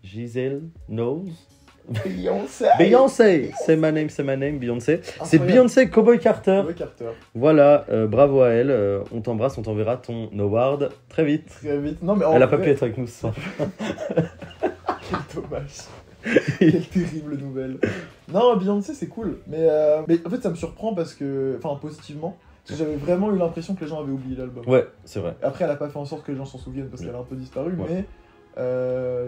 Giselle Knowles. Beyoncé. Beyoncé, c'est my name, Beyoncé. C'est Incroyable. Beyoncé Cowboy Carter. Ouais, Carter. Voilà, bravo à elle. On t'embrasse, on t'enverra ton award très vite. Très vite. Non, mais en Elle a vrai, pas pu être avec nous ce soir. Quel dommage. Quelle terrible nouvelle. Non, Beyoncé, c'est cool. Mais en fait, ça me surprend parce que. Enfin, positivement. Parce que j'avais vraiment eu l'impression que les gens avaient oublié l'album. Ouais, c'est vrai. Après, elle a pas fait en sorte que les gens s'en souviennent parce qu'elle a un peu disparu, Ouais. mais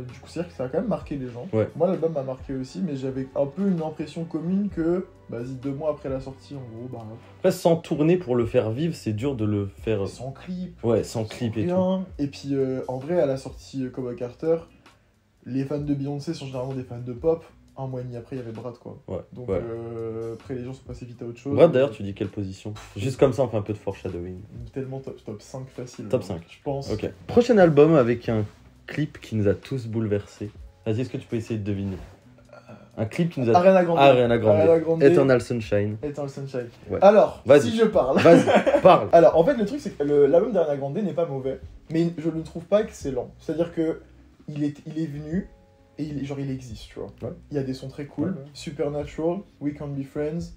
du coup, c'est-à-dire que ça a quand même marqué les gens. Ouais. Moi, l'album m'a marqué aussi, mais j'avais un peu une impression commune que, vas-y, 2 mois après la sortie, en gros, bah, Après, sans tourner pour le faire vivre, c'est dur de le faire. sans clip, Ouais, sans clip et tout. rien. Et puis, en vrai, à la sortie Cowboy Carter, les fans de Beyoncé sont généralement des fans de pop. Un mois et demi après, il y avait Brad, quoi. Ouais. Donc, ouais. après, les gens sont passés vite à autre chose. Brad, d'ailleurs, tu dis quelle position? Juste comme ça, on fait un peu de foreshadowing. Tellement top 5 facile. Top hein, 5. Je pense. Ok. Prochain album avec un clip qui nous a tous bouleversés. Vas-y, est-ce que tu peux essayer de deviner? Un clip qui nous a... Ariana Grande. Ariana Grande. Ariana Grande. Eternal Sunshine. Eternal Sunshine. Ouais. Alors, Vas-y. si je parle. Vas-y, parle. Alors, en fait, le truc, c'est que l'album d'Ariana Grande n'est pas mauvais, mais je le trouve pas excellent. C'est-à-dire que il est venu et il existe, tu vois. Ouais. Il y a des sons très cool. Ouais. Supernatural, We Can't Be Friends.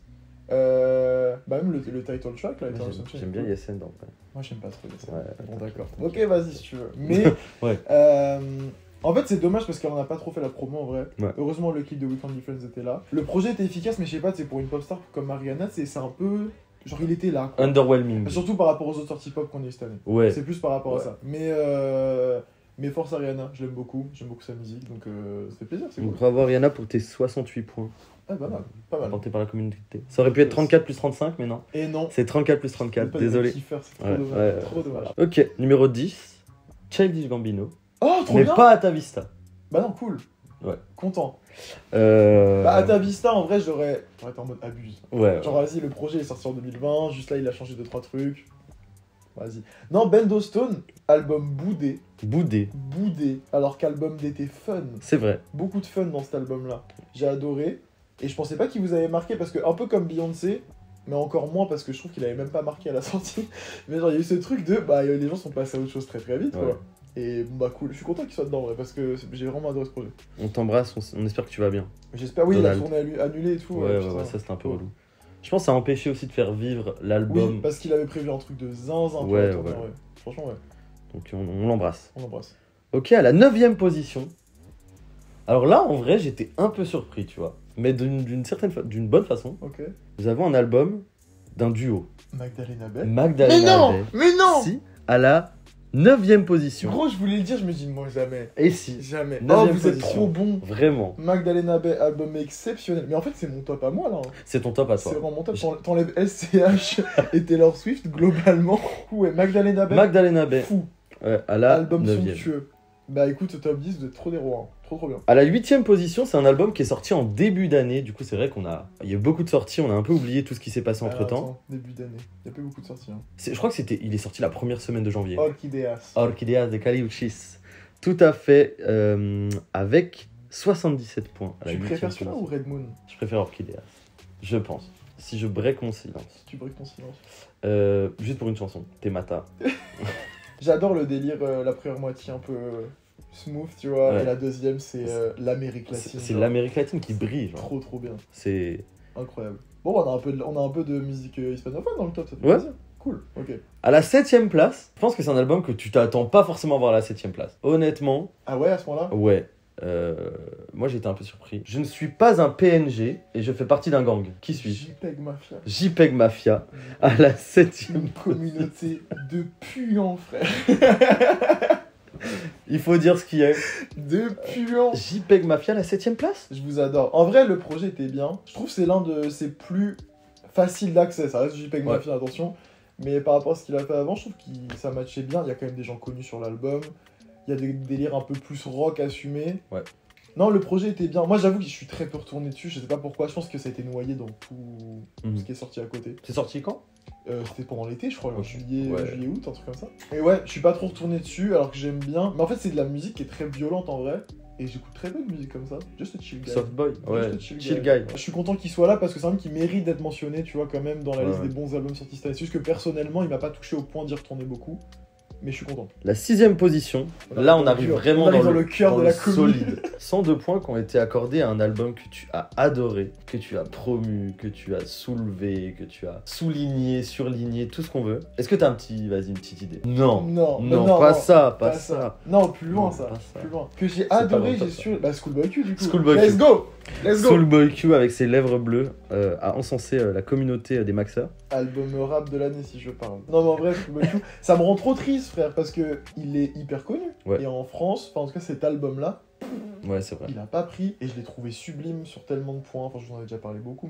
Bah même le title track, là, Eternal Sunshine. J'aime est bien cool. Yassine dans Moi, j'aime pas trop ça. Ouais, Bon, attends, d'accord. attends. Ok, vas-y, si tu veux. Mais, Ouais. en fait, c'est dommage parce qu'on n'a pas trop fait la promo en vrai. Ouais. Heureusement, le clip de We Can't Be Friends était là. Le projet était efficace, mais je sais pas, c'est pour une pop star comme Mariana, c'est un peu. Genre, il était là, quoi. Underwhelming. Surtout par rapport aux autres sorties pop qu'on a eu cette année. Ouais. C'est plus par rapport Ouais. à ça. Mais force Ariana, je l'aime beaucoup. J'aime beaucoup sa musique, donc c'est plaisir, c'est cool. Bravo Ariana pour tes 68 points Ah, pas mal, pas mal. apportés par la communauté. Ça aurait pu être 34 plus 35, mais non. Et non. C'est 34 plus 34, pas désolé. de kiffer, c'est trop Ouais, dommage. ouais, Trop dommage. Ok, numéro 10, Childish Gambino. Oh, trop Mais bien. pas à ta vista. Bah non, cool. Ouais. Content. Euh... Bah, à ta vista, en vrai, j'aurais été en mode abuse. Ouais. Genre, vas-y, le projet est sorti en 2020, juste là, il a changé 2-3 trucs. Vas-y. Non, Bendo Stone, album boudé. Boudé. Boudé. Alors qu'album d'été fun. C'est vrai. Beaucoup de fun dans cet album-là. J'ai adoré. Et je pensais pas qu'il vous avait marqué parce que, un peu comme Beyoncé, mais encore moins parce que je trouve qu'il avait même pas marqué à la sortie. Mais genre, il y a eu ce truc de, bah, les gens sont passés à autre chose très très vite, Ouais. quoi. Et bon, bah, cool. Je suis content qu'il soit dedans, en vrai, parce que j'ai vraiment adoré ce projet. On t'embrasse, on espère que tu vas bien. J'espère, oui, Donald. la tournée annulée et tout. Ouais, putain. ça c'était un peu relou. Je pense que ça a empêché aussi de faire vivre Oui, l'album. parce qu'il avait prévu un truc de zinzin pour Ouais, la tournée, ouais. ouais. Franchement, ouais. Donc on l'embrasse. On l'embrasse. Ok, à la 9ème position. Alors là, en vrai, j'étais un peu surpris, tu vois. Mais d'une bonne façon. Ok. Nous avons un album d'un duo. Magdalena Bay. Magdalena Mais non Bay. Mais non Si, à la 9ème position. Gros, je voulais le dire, je me dis, moi, jamais. Et si, Jamais. Oh, Neuvième vous êtes position. trop bon. vraiment. Magdalena Bay, album exceptionnel. Mais en fait, c'est mon top à moi, là. C'est ton top à C'est toi. vraiment mon top. T'enlèves SCH et Taylor Swift, globalement. Ouais, Magdalena Bay. Magdalena Bay, Fou. ouais, à la Album 9ème. somptueux. Bah écoute, top 10, vous êtes trop des rois. Hein. Trop bien. À la 8ème position, c'est un album qui est sorti en début d'année. Du coup, c'est vrai il y a eu beaucoup de sorties. On a un peu oublié tout ce qui s'est passé entre temps. Attends, début d'année. Il y a pas beaucoup de sorties. Hein. Je crois que il est sorti la première semaine de janvier. Orchideas. Orchideas de Caliuchis. Tout à fait, avec 77 points. À la Tu 8ème préfères celui-là ou position. Red Moon? Je préfère Orchideas. Je pense. Si je break mon silence. Tu briques ton silence. Juste pour une chanson. Temata. J'adore le délire, la première moitié un peu smooth, tu vois. Ouais. Et la deuxième, c'est l'Amérique latine. C'est genre. l'Amérique latine qui brille. Genre. Trop bien. C'est... Incroyable. Bon, on a un peu de musique hispanophone dans le top, ça fait Ouais. plaisir. Cool, ok. À la 7ème place, je pense que c'est un album que tu t'attends pas forcément à voir à la 7ème place. Honnêtement, Ah ouais, à ce moment-là? ouais. Moi j'étais un peu surpris. Je ne suis pas un PNG et je fais partie d'un gang. Qui suis-je? JPEG Mafia. JPEG Mafia à la 7ème. Une communauté de puants, frère. Il faut dire ce qu'il y a. De puants. JPEG Mafia à la 7ème place? Je vous adore. En vrai, le projet était bien. Je trouve que c'est l'un de ses plus faciles d'accès. Ça reste JPEG Ouais. Mafia, attention. Mais par rapport à ce qu'il a fait avant, je trouve que ça matchait bien. Il y a quand même des gens connus sur l'album. Il y a des délires un peu plus rock assumés. Ouais. Non, le projet était bien. Moi, j'avoue que je suis très peu retourné dessus. Je sais pas pourquoi. Je pense que ça a été noyé dans tout ce qui est sorti à côté. C'est sorti quand? C'était pendant l'été, je crois, Ok. juillet, Ouais. juillet, août, un truc comme ça. Et ouais, je suis pas trop retourné dessus alors que j'aime bien. Mais en fait, c'est de la musique qui est très violente en vrai. Et j'écoute très peu de musique comme ça. Just a chill guy. Soft Boy? Juste Ouais, a chill guy. Je suis content qu'il soit là parce que c'est un album qui mérite d'être mentionné, tu vois, quand même, dans la Ouais, liste ouais. des bons albums sortis cette année. C'est juste que personnellement, il m'a pas touché au point d'y retourner beaucoup. Mais je suis content. La 6ème position. Là, on arrive vraiment dans dans le cœur dans de le la commune. solide. 102 points qui ont été accordés à un album que tu as adoré, que tu as promu, que tu as soulevé, que tu as souligné, surligné, tout ce qu'on veut. Est-ce que t'as une petite idée? Non. Non, Pas ça, pas ça. Non, plus loin Non, ça. pas ça. Plus loin. Que j'ai pas adoré, dans le top, j'ai su. Bah, Schoolboy Q du coup. Schoolboy Let's Q. go! Let's go! Schoolboy Q avec ses lèvres bleues a encensé la communauté des maxeurs. Album rap de l'année si je parle. Non mais en vrai, Schoolboy Q, ça me rend trop triste frère parce que il est hyper connu. Ouais. Et en France, enfin en tout cas cet album là, Ouais, c'est vrai. il a pas pris et je l'ai trouvé sublime sur tellement de points. Enfin je vous en avais déjà parlé beaucoup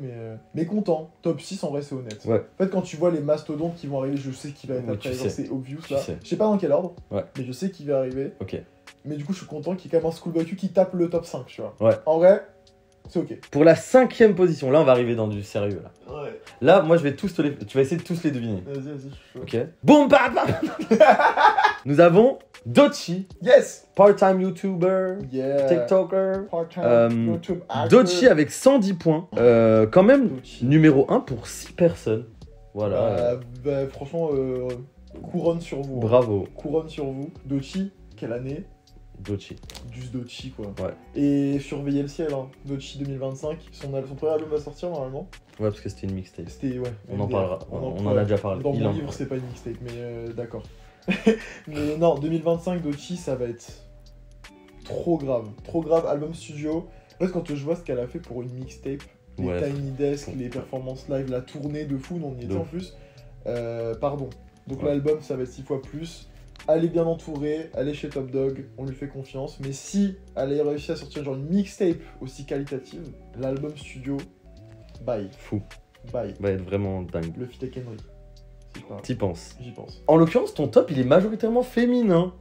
mais content. Top 6 en vrai c'est honnête. Ouais. En fait quand tu vois les mastodontes qui vont arriver, je sais qui va être Oui, après, tu genre sais. c'est obvious Tu là. sais. Je sais pas dans quel ordre, Ouais. mais je sais qui va arriver. Ok. Mais du coup je suis content qu'il y ait quand même un Schoolboy Q qui tape le top 5, tu vois. Ouais. En vrai, c'est ok. Pour la 5ème position, là on va arriver dans du sérieux là. Ouais. Là, moi je vais tu vas essayer de tous les deviner. Vas-y, je suis chaud. Ok. Boum bam bam. Nous avons Dochi, Yes! part-time YouTuber, Yeah! TikToker. Part-time YouTube actor. Dochi avec 110 points. Quand même Dochi. numéro 1 pour 6 personnes. Voilà. Bah, franchement, couronne sur vous. hein. Bravo, Couronne sur vous. Dochi, quelle année? Dochi. Juste Dochi, quoi. Ouais. Et surveillez le ciel, hein. Dochi 2025. Son premier album va sortir normalement. Ouais, parce que c'était une mixtape. C'était, ouais. On en MDR. parlera. On en a déjà parlé. Dans Il mon en- livre, c'est pas une mixtape, mais d'accord. Mais non, 2025, Dochi, ça va être trop grave. Trop grave, album studio. En fait, quand je vois ce qu'elle a fait pour une mixtape, les Ouais. Tiny Desk, les performances live, la tournée de fou, on y était De en ouf. plus. Pardon. Donc Ouais. l'album, ça va être 6 fois plus. Elle est bien entourée, elle est chez Top Dog, on lui fait confiance. Mais si elle a réussi à sortir genre une mixtape aussi qualitative, l'album studio, bye, Fou. bye. Va être vraiment dingue. Le feat avec Henry. Si je parle. T'y penses. J'y pense. En l'occurrence, ton top, il est majoritairement féminin.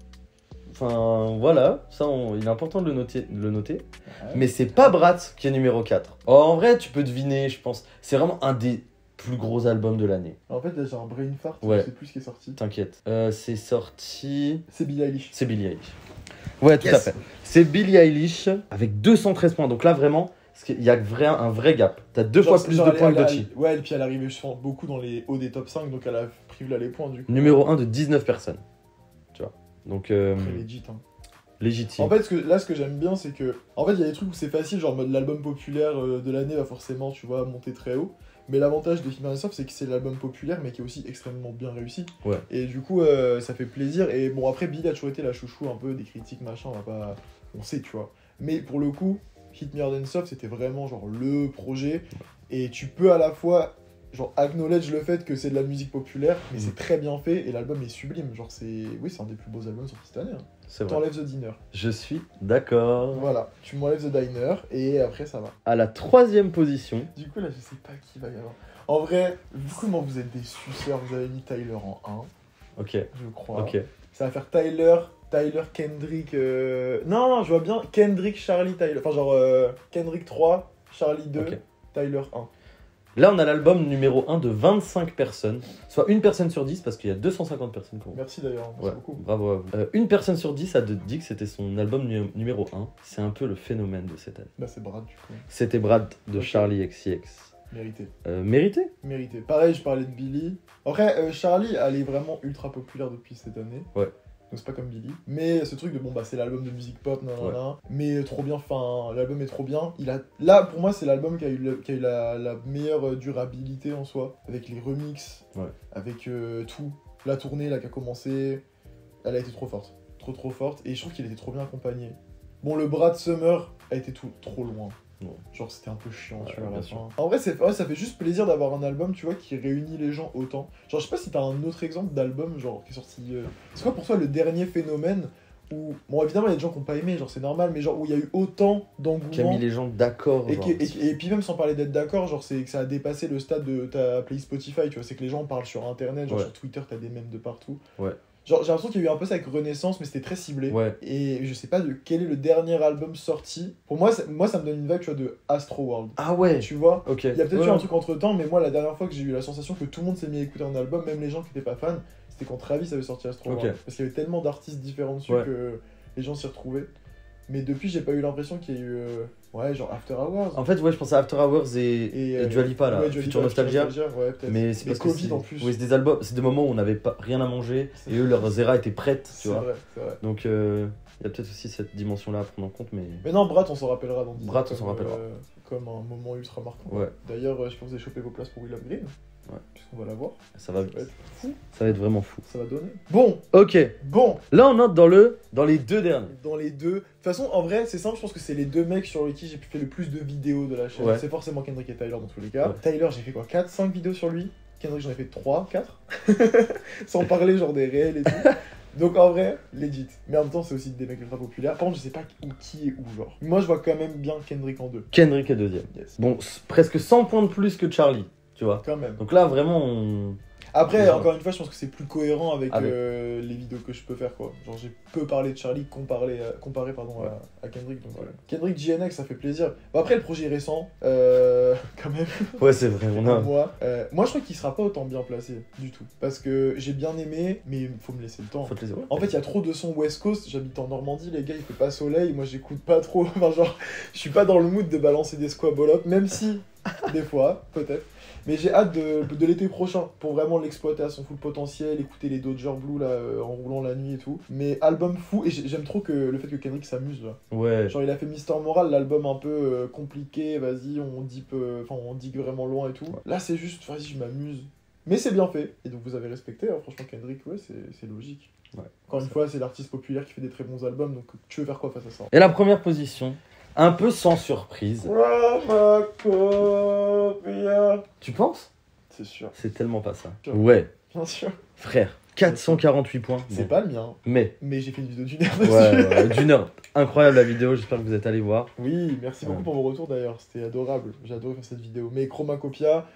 Enfin, voilà, ça, il est important de le noter. Ouais. Mais c'est pas Brat qui est numéro 4. Oh, en vrai, tu peux deviner, je pense. C'est vraiment un des plus gros albums de l'année. En fait, là, j'ai un brain fart, Ouais. je sais plus ce qui est sorti. T'inquiète. C'est sorti... C'est Billie Eilish. C'est Billie Eilish. Ouais, tout Yes. à fait. C'est Billie Eilish avec 213 points. Donc là, vraiment, il y a un vrai gap. T'as deux fois plus de points que Dochi. Ouais, et puis elle arrivait souvent beaucoup dans les hauts des top 5, donc elle a pris là les points du coup. Numéro 1 de 19 personnes. Tu vois. Donc, Très legit, hein. Légitime. En fait, ce que j'aime bien, c'est que. En fait, il y a des trucs où c'est facile, genre en mode l'album populaire de l'année va forcément, tu vois, monter très haut. Mais l'avantage de Hit Me Hard and Soft, c'est que c'est l'album populaire, mais qui est aussi extrêmement bien réussi. Ouais. Et du coup, ça fait plaisir. Et bon, après, Billy a toujours été la chouchou un peu des critiques, machin, on va pas. On sait, tu vois. Mais pour le coup, Hit Me Hard and Soft, c'était vraiment genre le projet. Et tu peux à la fois. Genre, acknowledge le fait que c'est de la musique populaire, mais c'est très bien fait et l'album est sublime. Genre, c'est. Oui, c'est un des plus beaux albums sortis cette année. Hein. C'est vrai. T'enlèves The Dinner. Je suis d'accord. Voilà, tu m'enlèves The Diner et après ça va. À la 3e position. Du coup, là, je sais pas qui va y avoir. En vrai, vu comment vous êtes des suceurs, vous avez mis Tyler en 1. Ok. Je crois. Ok. Ça va faire Tyler, Kendrick. Non, je vois bien Kendrick, Charlie, Tyler. Enfin, genre Kendrick 3, Charlie 2, Ok. Tyler 1. Là, on a l'album numéro 1 de 25 personnes, soit une personne sur 10, parce qu'il y a 250 personnes qui ont. Merci d'ailleurs, merci beaucoup. Bravo à vous. Une personne sur 10 a dit que c'était son album numéro 1. C'est un peu le phénomène de cette année. Bah, c'est Brad, du coup. C'était Brad de Ok. Charlie XCX. Mérité. Mérité? Mérité. Pareil, je parlais de Billy. Après, Charlie, elle est vraiment ultra populaire depuis cette année. Ouais. Donc c'est pas comme Billy. Mais ce truc de bon bah c'est l'album de musique pop, nanana. Mais trop bien, enfin l'album est trop bien. Là pour moi c'est l'album qui a eu la meilleure durabilité en soi. Avec les remixes, avec tout. La tournée là qui a commencé, elle a été trop forte. Trop forte. Et je trouve qu'il était trop bien accompagné. Bon le Brad Summer a été trop loin. Ouais. Genre c'était un peu chiant, tu vois, à bien la sûr. fin. En vrai, ça fait juste plaisir d'avoir un album, tu vois, qui réunit les gens autant. Genre, je sais pas si t'as un autre exemple d'album, genre, qui est sorti... C'est quoi pour toi le dernier phénomène où... Bon, évidemment, il y a des gens qui ont pas aimé, genre, c'est normal, mais genre, où il y a eu autant d'engouement... Qui a mis les gens d'accord. Et, genre. et puis même sans parler d'être d'accord, genre, c'est que ça a dépassé le stade de ta playlist Spotify, tu vois, c'est que les gens parlent sur Internet, genre, sur Twitter, t'as des mèmes de partout. Ouais. Genre, j'ai l'impression qu'il y a eu un peu ça avec Renaissance, mais c'était très ciblé. Ouais. Et je sais pas de quel est le dernier album sorti. Pour moi, ça me donne une vibe, tu vois, de Astro World. Ah ouais. Tu vois, Ok. il y a peut-être eu un truc entre temps, mais moi, la dernière fois que j'ai eu la sensation que tout le monde s'est mis à écouter un album, même les gens qui étaient pas fans, c'était quand Travis avait sorti Astro World. Parce qu'il y avait tellement d'artistes différents dessus que les gens s'y retrouvaient. Mais depuis, j'ai pas eu l'impression qu'il y a eu. Ouais, genre After Hours. En fait, ouais, je pense à After Hours et Dua Lipa là, Future Nostalgia. Ouais, peut-être. Mais c'est parce que Covid en plus. Oui, c'est des albums, c'est des moments où on n'avait pas rien à manger et eux leur zéra était prête, tu vois. C'est vrai. Donc il y a peut-être aussi cette dimension là à prendre en compte, mais. Mais non, Brat, on s'en rappellera dans 10 ans. Brat, on s'en rappellera. Comme un moment ultra marquant. Ouais. D'ailleurs, je pense que vous avez chopé vos places pour Will of Green. Ouais. Puisqu'on va la voir. Ça va être fou. Ça va être vraiment fou. Ça va donner. Bon. Ok. Bon. Là, on entre dans les deux derniers. Dans les deux. De toute façon, en vrai, c'est simple. Je pense que c'est les deux mecs sur lesquels j'ai fait le plus de vidéos de la chaîne. Ouais. C'est forcément Kendrick et Tyler dans tous les cas. Ouais. Tyler, j'ai fait quoi 4-5 vidéos sur lui. Kendrick, j'en ai fait 3, 4. Sans parler genre des réels et tout. Donc en vrai, legit. Mais en même temps, c'est aussi des mecs ultra populaires. Par contre, je sais pas qui est où, genre. Moi, je vois quand même bien Kendrick en 2. Kendrick est deuxième. Yes. Bon, presque 100 points de plus que Charlie, tu vois. Quand même. Donc là, vraiment, on... Après, Genre. encore une fois, je pense que c'est plus cohérent avec Avec. les vidéos que je peux faire, quoi. Genre, j'ai peu parlé de Charlie comparé à Kendrick. Donc, Kendrick GNX, ça fait plaisir. Bon, après, le projet est récent, quand même. Ouais, c'est vrai, on a... Moi, je crois qu'il sera pas autant bien placé du tout. Parce que j'ai bien aimé, mais il faut me laisser le temps. Faut te laisser, ouais. En fait, il y a trop de sons West Coast. J'habite en Normandie, les gars, il fait pas soleil. Moi, j'écoute pas trop. Enfin, genre, je suis pas dans le mood de balancer des squabolops, même si, des fois, peut-être. Mais j'ai hâte de l'été prochain pour vraiment l'exploiter à son full potentiel, écouter les Dodger Blue là en roulant la nuit et tout. Mais album fou, et j'aime trop le fait que Kendrick s'amuse là. Ouais. Genre il a fait Mister Moral, l'album un peu compliqué, vas-y, on digue vraiment loin et tout. Ouais. Là c'est juste, vas-y, je m'amuse. Mais c'est bien fait, et donc vous avez respecté, hein. Franchement Kendrick, ouais, c'est logique. Ouais. Encore une fois, c'est l'artiste populaire qui fait des très bons albums, donc tu veux faire quoi face à ça? Et la première position, un peu sans surprise. Tu penses? C'est sûr. C'est tellement pas ça. Sûr. Ouais. Bien sûr. Frère, 448 points. C'est Bon. pas le mien. Mais j'ai fait une vidéo d'une heure dessus. ouais, d'une heure. Incroyable la vidéo, j'espère que vous êtes allés voir. Oui, merci beaucoup pour vos retours d'ailleurs, c'était adorable. J'ai adoré faire cette vidéo. Mais Chromacopia,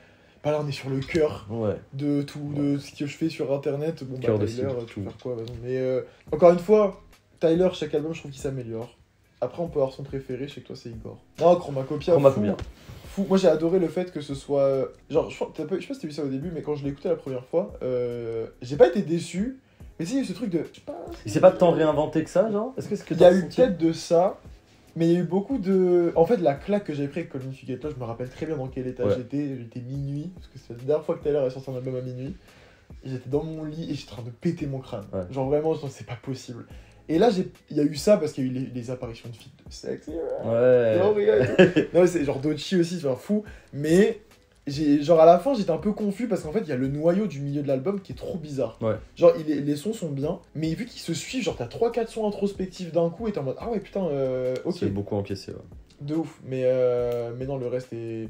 bah là on est sur le cœur de tout, de ce que je fais sur internet. Bon bah Tyler, tu veux faire quoi? Mais encore une fois, Tyler, chaque album je trouve qu'il s'améliore. Après on peut avoir son préféré, je sais que toi c'est Igor. Non, Chromacopia. Fou. Moi j'ai adoré le fait que ce soit... Genre, je sais pas si t'as vu ça au début, mais quand je l'ai écouté la première fois, j'ai pas été déçu. Mais tu sais, il y a eu ce truc de... Il s'est pas tant réinventé que ça, genre? Est-ce que il y a eu peut-être de ça, mais il y a eu beaucoup de... En fait, la claque que j'avais pris avec Colin Figuetta, je me rappelle très bien dans quel état j'étais. J'étais minuit, parce que c'est la dernière fois que Tyler a sorti un album à minuit. J'étais dans mon lit et j'étais en train de péter mon crâne. Genre vraiment, c'est pas possible. Et là, il y a eu ça parce qu'il y a eu les apparitions de filles de sexe. Ouais. Non, mais c'est genre Dochi aussi, c'est un fou. Mais genre à la fin, j'étais un peu confus parce qu'en fait, il y a le noyau du milieu de l'album qui est trop bizarre. Ouais. Genre, les sons sont bien, mais vu qu'ils se suivent, genre t'as 3-4 sons introspectifs d'un coup et t'es en mode ah ouais, putain, ok. C'est beaucoup encaissé, ouais. De ouf. Mais non, le reste est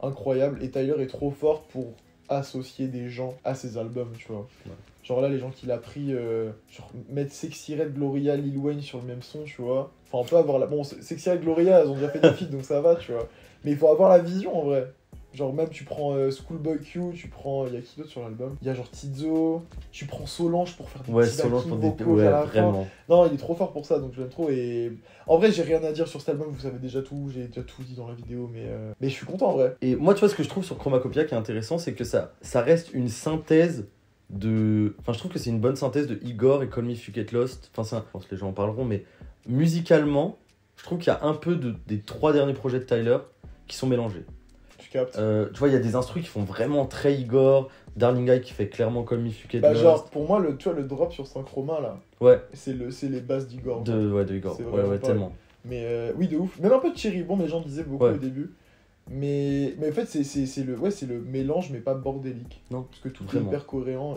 incroyable et Tyler est trop fort pour associer des gens à ses albums, tu vois. Ouais. Genre là, les gens qu'il a pris, genre mettre Sexy Red, Gloria, Lil Wayne sur le même son, tu vois. Enfin, on peut avoir la... Bon, Sexy Red, Gloria, elles ont déjà fait des feats, donc ça va, tu vois. Mais il faut avoir la vision, en vrai. Genre même, tu prends Schoolboy Q, tu prends... Il y a qui d'autre sur l'album? Il y a genre Tizo, tu prends Solange pour faire des petits Solange pour des... vocaux Ouais, à la vraiment. fin. Non, il est trop fort pour ça, donc je l'aime trop. Et en vrai, j'ai rien à dire sur cet album, vous savez déjà tout, j'ai déjà tout dit dans la vidéo, mais je suis content, en vrai. Et moi, tu vois, ce que je trouve sur Chromacopia qui est intéressant, c'est que ça reste une synthèse de... Enfin, je trouve que c'est une bonne synthèse de Igor et Call Me If You Get Lost. Enfin, je pense que les gens en parleront, mais musicalement, je trouve qu'il y a un peu des 3 derniers projets de Tyler qui sont mélangés. Tu captes. Tu vois, il y a des instrus qui font vraiment très Igor, Darling Guy qui fait clairement Call Me If You Get Lost. Genre, pour moi, tu vois, le drop sur Synchroma, là, Ouais, c'est les bases d'Igor. de Igor. C'est Ouais, vraiment ouais, pas- tellement. Mais oui, de ouf. Même un peu de Cherry Bomb, les gens disaient beaucoup Ouais. au début. Mais en fait, c'est le mélange, mais pas bordélique. Non, Parce que tout vraiment. est hyper coréen.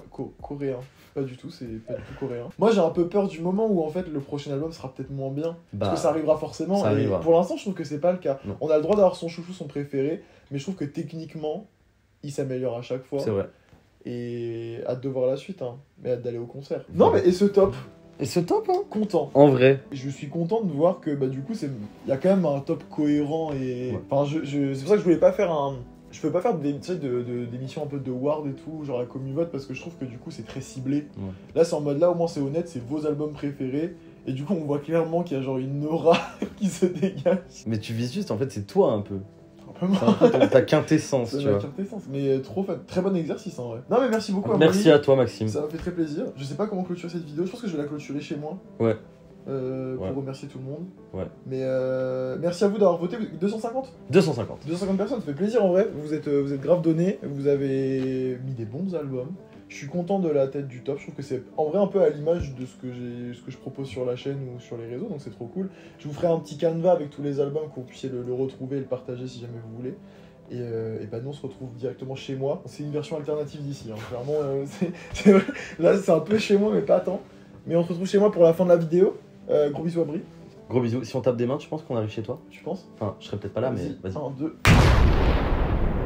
Pas du tout, c'est pas du tout coréen. Moi, j'ai un peu peur du moment où en fait le prochain album sera peut-être moins bien. Bah, Parce que ça arrivera forcément. ça et arrivera. pour l'instant, je trouve que c'est pas le cas. Non. On a le droit d'avoir son chouchou, son préféré. Mais je trouve que techniquement, il s'améliore à chaque fois. c'est vrai. Et hâte de voir la suite, hein. Mais hâte d'aller au concert. Non, mais et ce top, Et ce top, hein. content. En vrai. Je suis content de voir que bah, du coup, il y a quand même un top cohérent et. Ouais. Enfin, c'est pour ça que je voulais pas faire un. Je peux pas faire des missions un peu de ward et tout, genre la commu-vote, parce que je trouve que du coup c'est très ciblé. Ouais. Là, c'est en mode là, au moins c'est honnête, c'est vos albums préférés. Et du coup, on voit clairement qu'il y a genre une aura qui se dégage. Mais tu vises juste, en fait, c'est toi un peu. Un peu C'est un peu ta quintessence, ça tu m'a vois. quintessence, mais trop fun. Très bon exercice en vrai. Non, mais merci beaucoup à Merci à toi, Maxime. Ça m'a fait très plaisir. Je sais pas comment clôturer cette vidéo, je pense que je vais la clôturer chez moi. Ouais. Pour Ouais. remercier tout le monde. Ouais. Mais merci à vous d'avoir voté. 250 250. 250 personnes, ça fait plaisir en vrai. Vous êtes grave donnés. Vous avez mis des bons albums. Je suis content de la tête du top. Je trouve que c'est en vrai un peu à l'image de ce que je propose sur la chaîne ou sur les réseaux. Donc c'est trop cool. Je vous ferai un petit canevas avec tous les albums que vous puissiez le retrouver et le partager si jamais vous voulez. Et bah nous on se retrouve directement chez moi. C'est une version alternative d'ici. Hein. Clairement, c'est vrai. Là c'est un peu chez moi mais pas tant. Mais on se retrouve chez moi pour la fin de la vidéo. Gros bisous à Brie, Gros bisous. Si on tape des mains, tu penses qu'on arrive chez toi? tu penses? Enfin, je serai peut-être pas là, mais vas-y. 1, 2.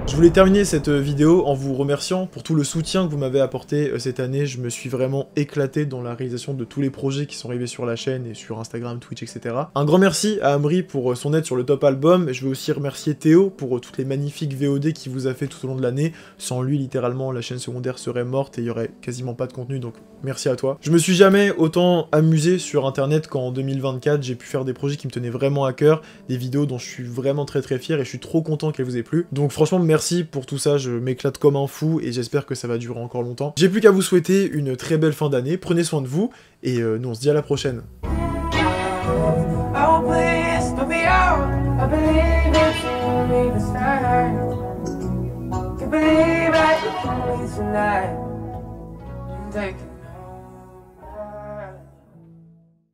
Je voulais terminer cette vidéo en vous remerciant pour tout le soutien que vous m'avez apporté cette année. Je me suis vraiment éclaté dans la réalisation de tous les projets qui sont arrivés sur la chaîne et sur Instagram, Twitch, etc. Un grand merci à Amri pour son aide sur le top album. Je veux aussi remercier Théo pour toutes les magnifiques VOD qu'il vous a fait tout au long de l'année. Sans lui, littéralement, la chaîne secondaire serait morte et il y aurait quasiment pas de contenu, donc merci à toi. Je me suis jamais autant amusé sur internet qu'en 2024. J'ai pu faire des projets qui me tenaient vraiment à cœur, des vidéos dont je suis vraiment très fier et je suis trop content qu'elles vous aient plu. Donc franchement, merci pour tout ça, je m'éclate comme un fou et j'espère que ça va durer encore longtemps. J'ai plus qu'à vous souhaiter une très belle fin d'année, prenez soin de vous et nous on se dit à la prochaine. Oh, please, let me out. I believe it's only the start. You believe I can leave tonight. Take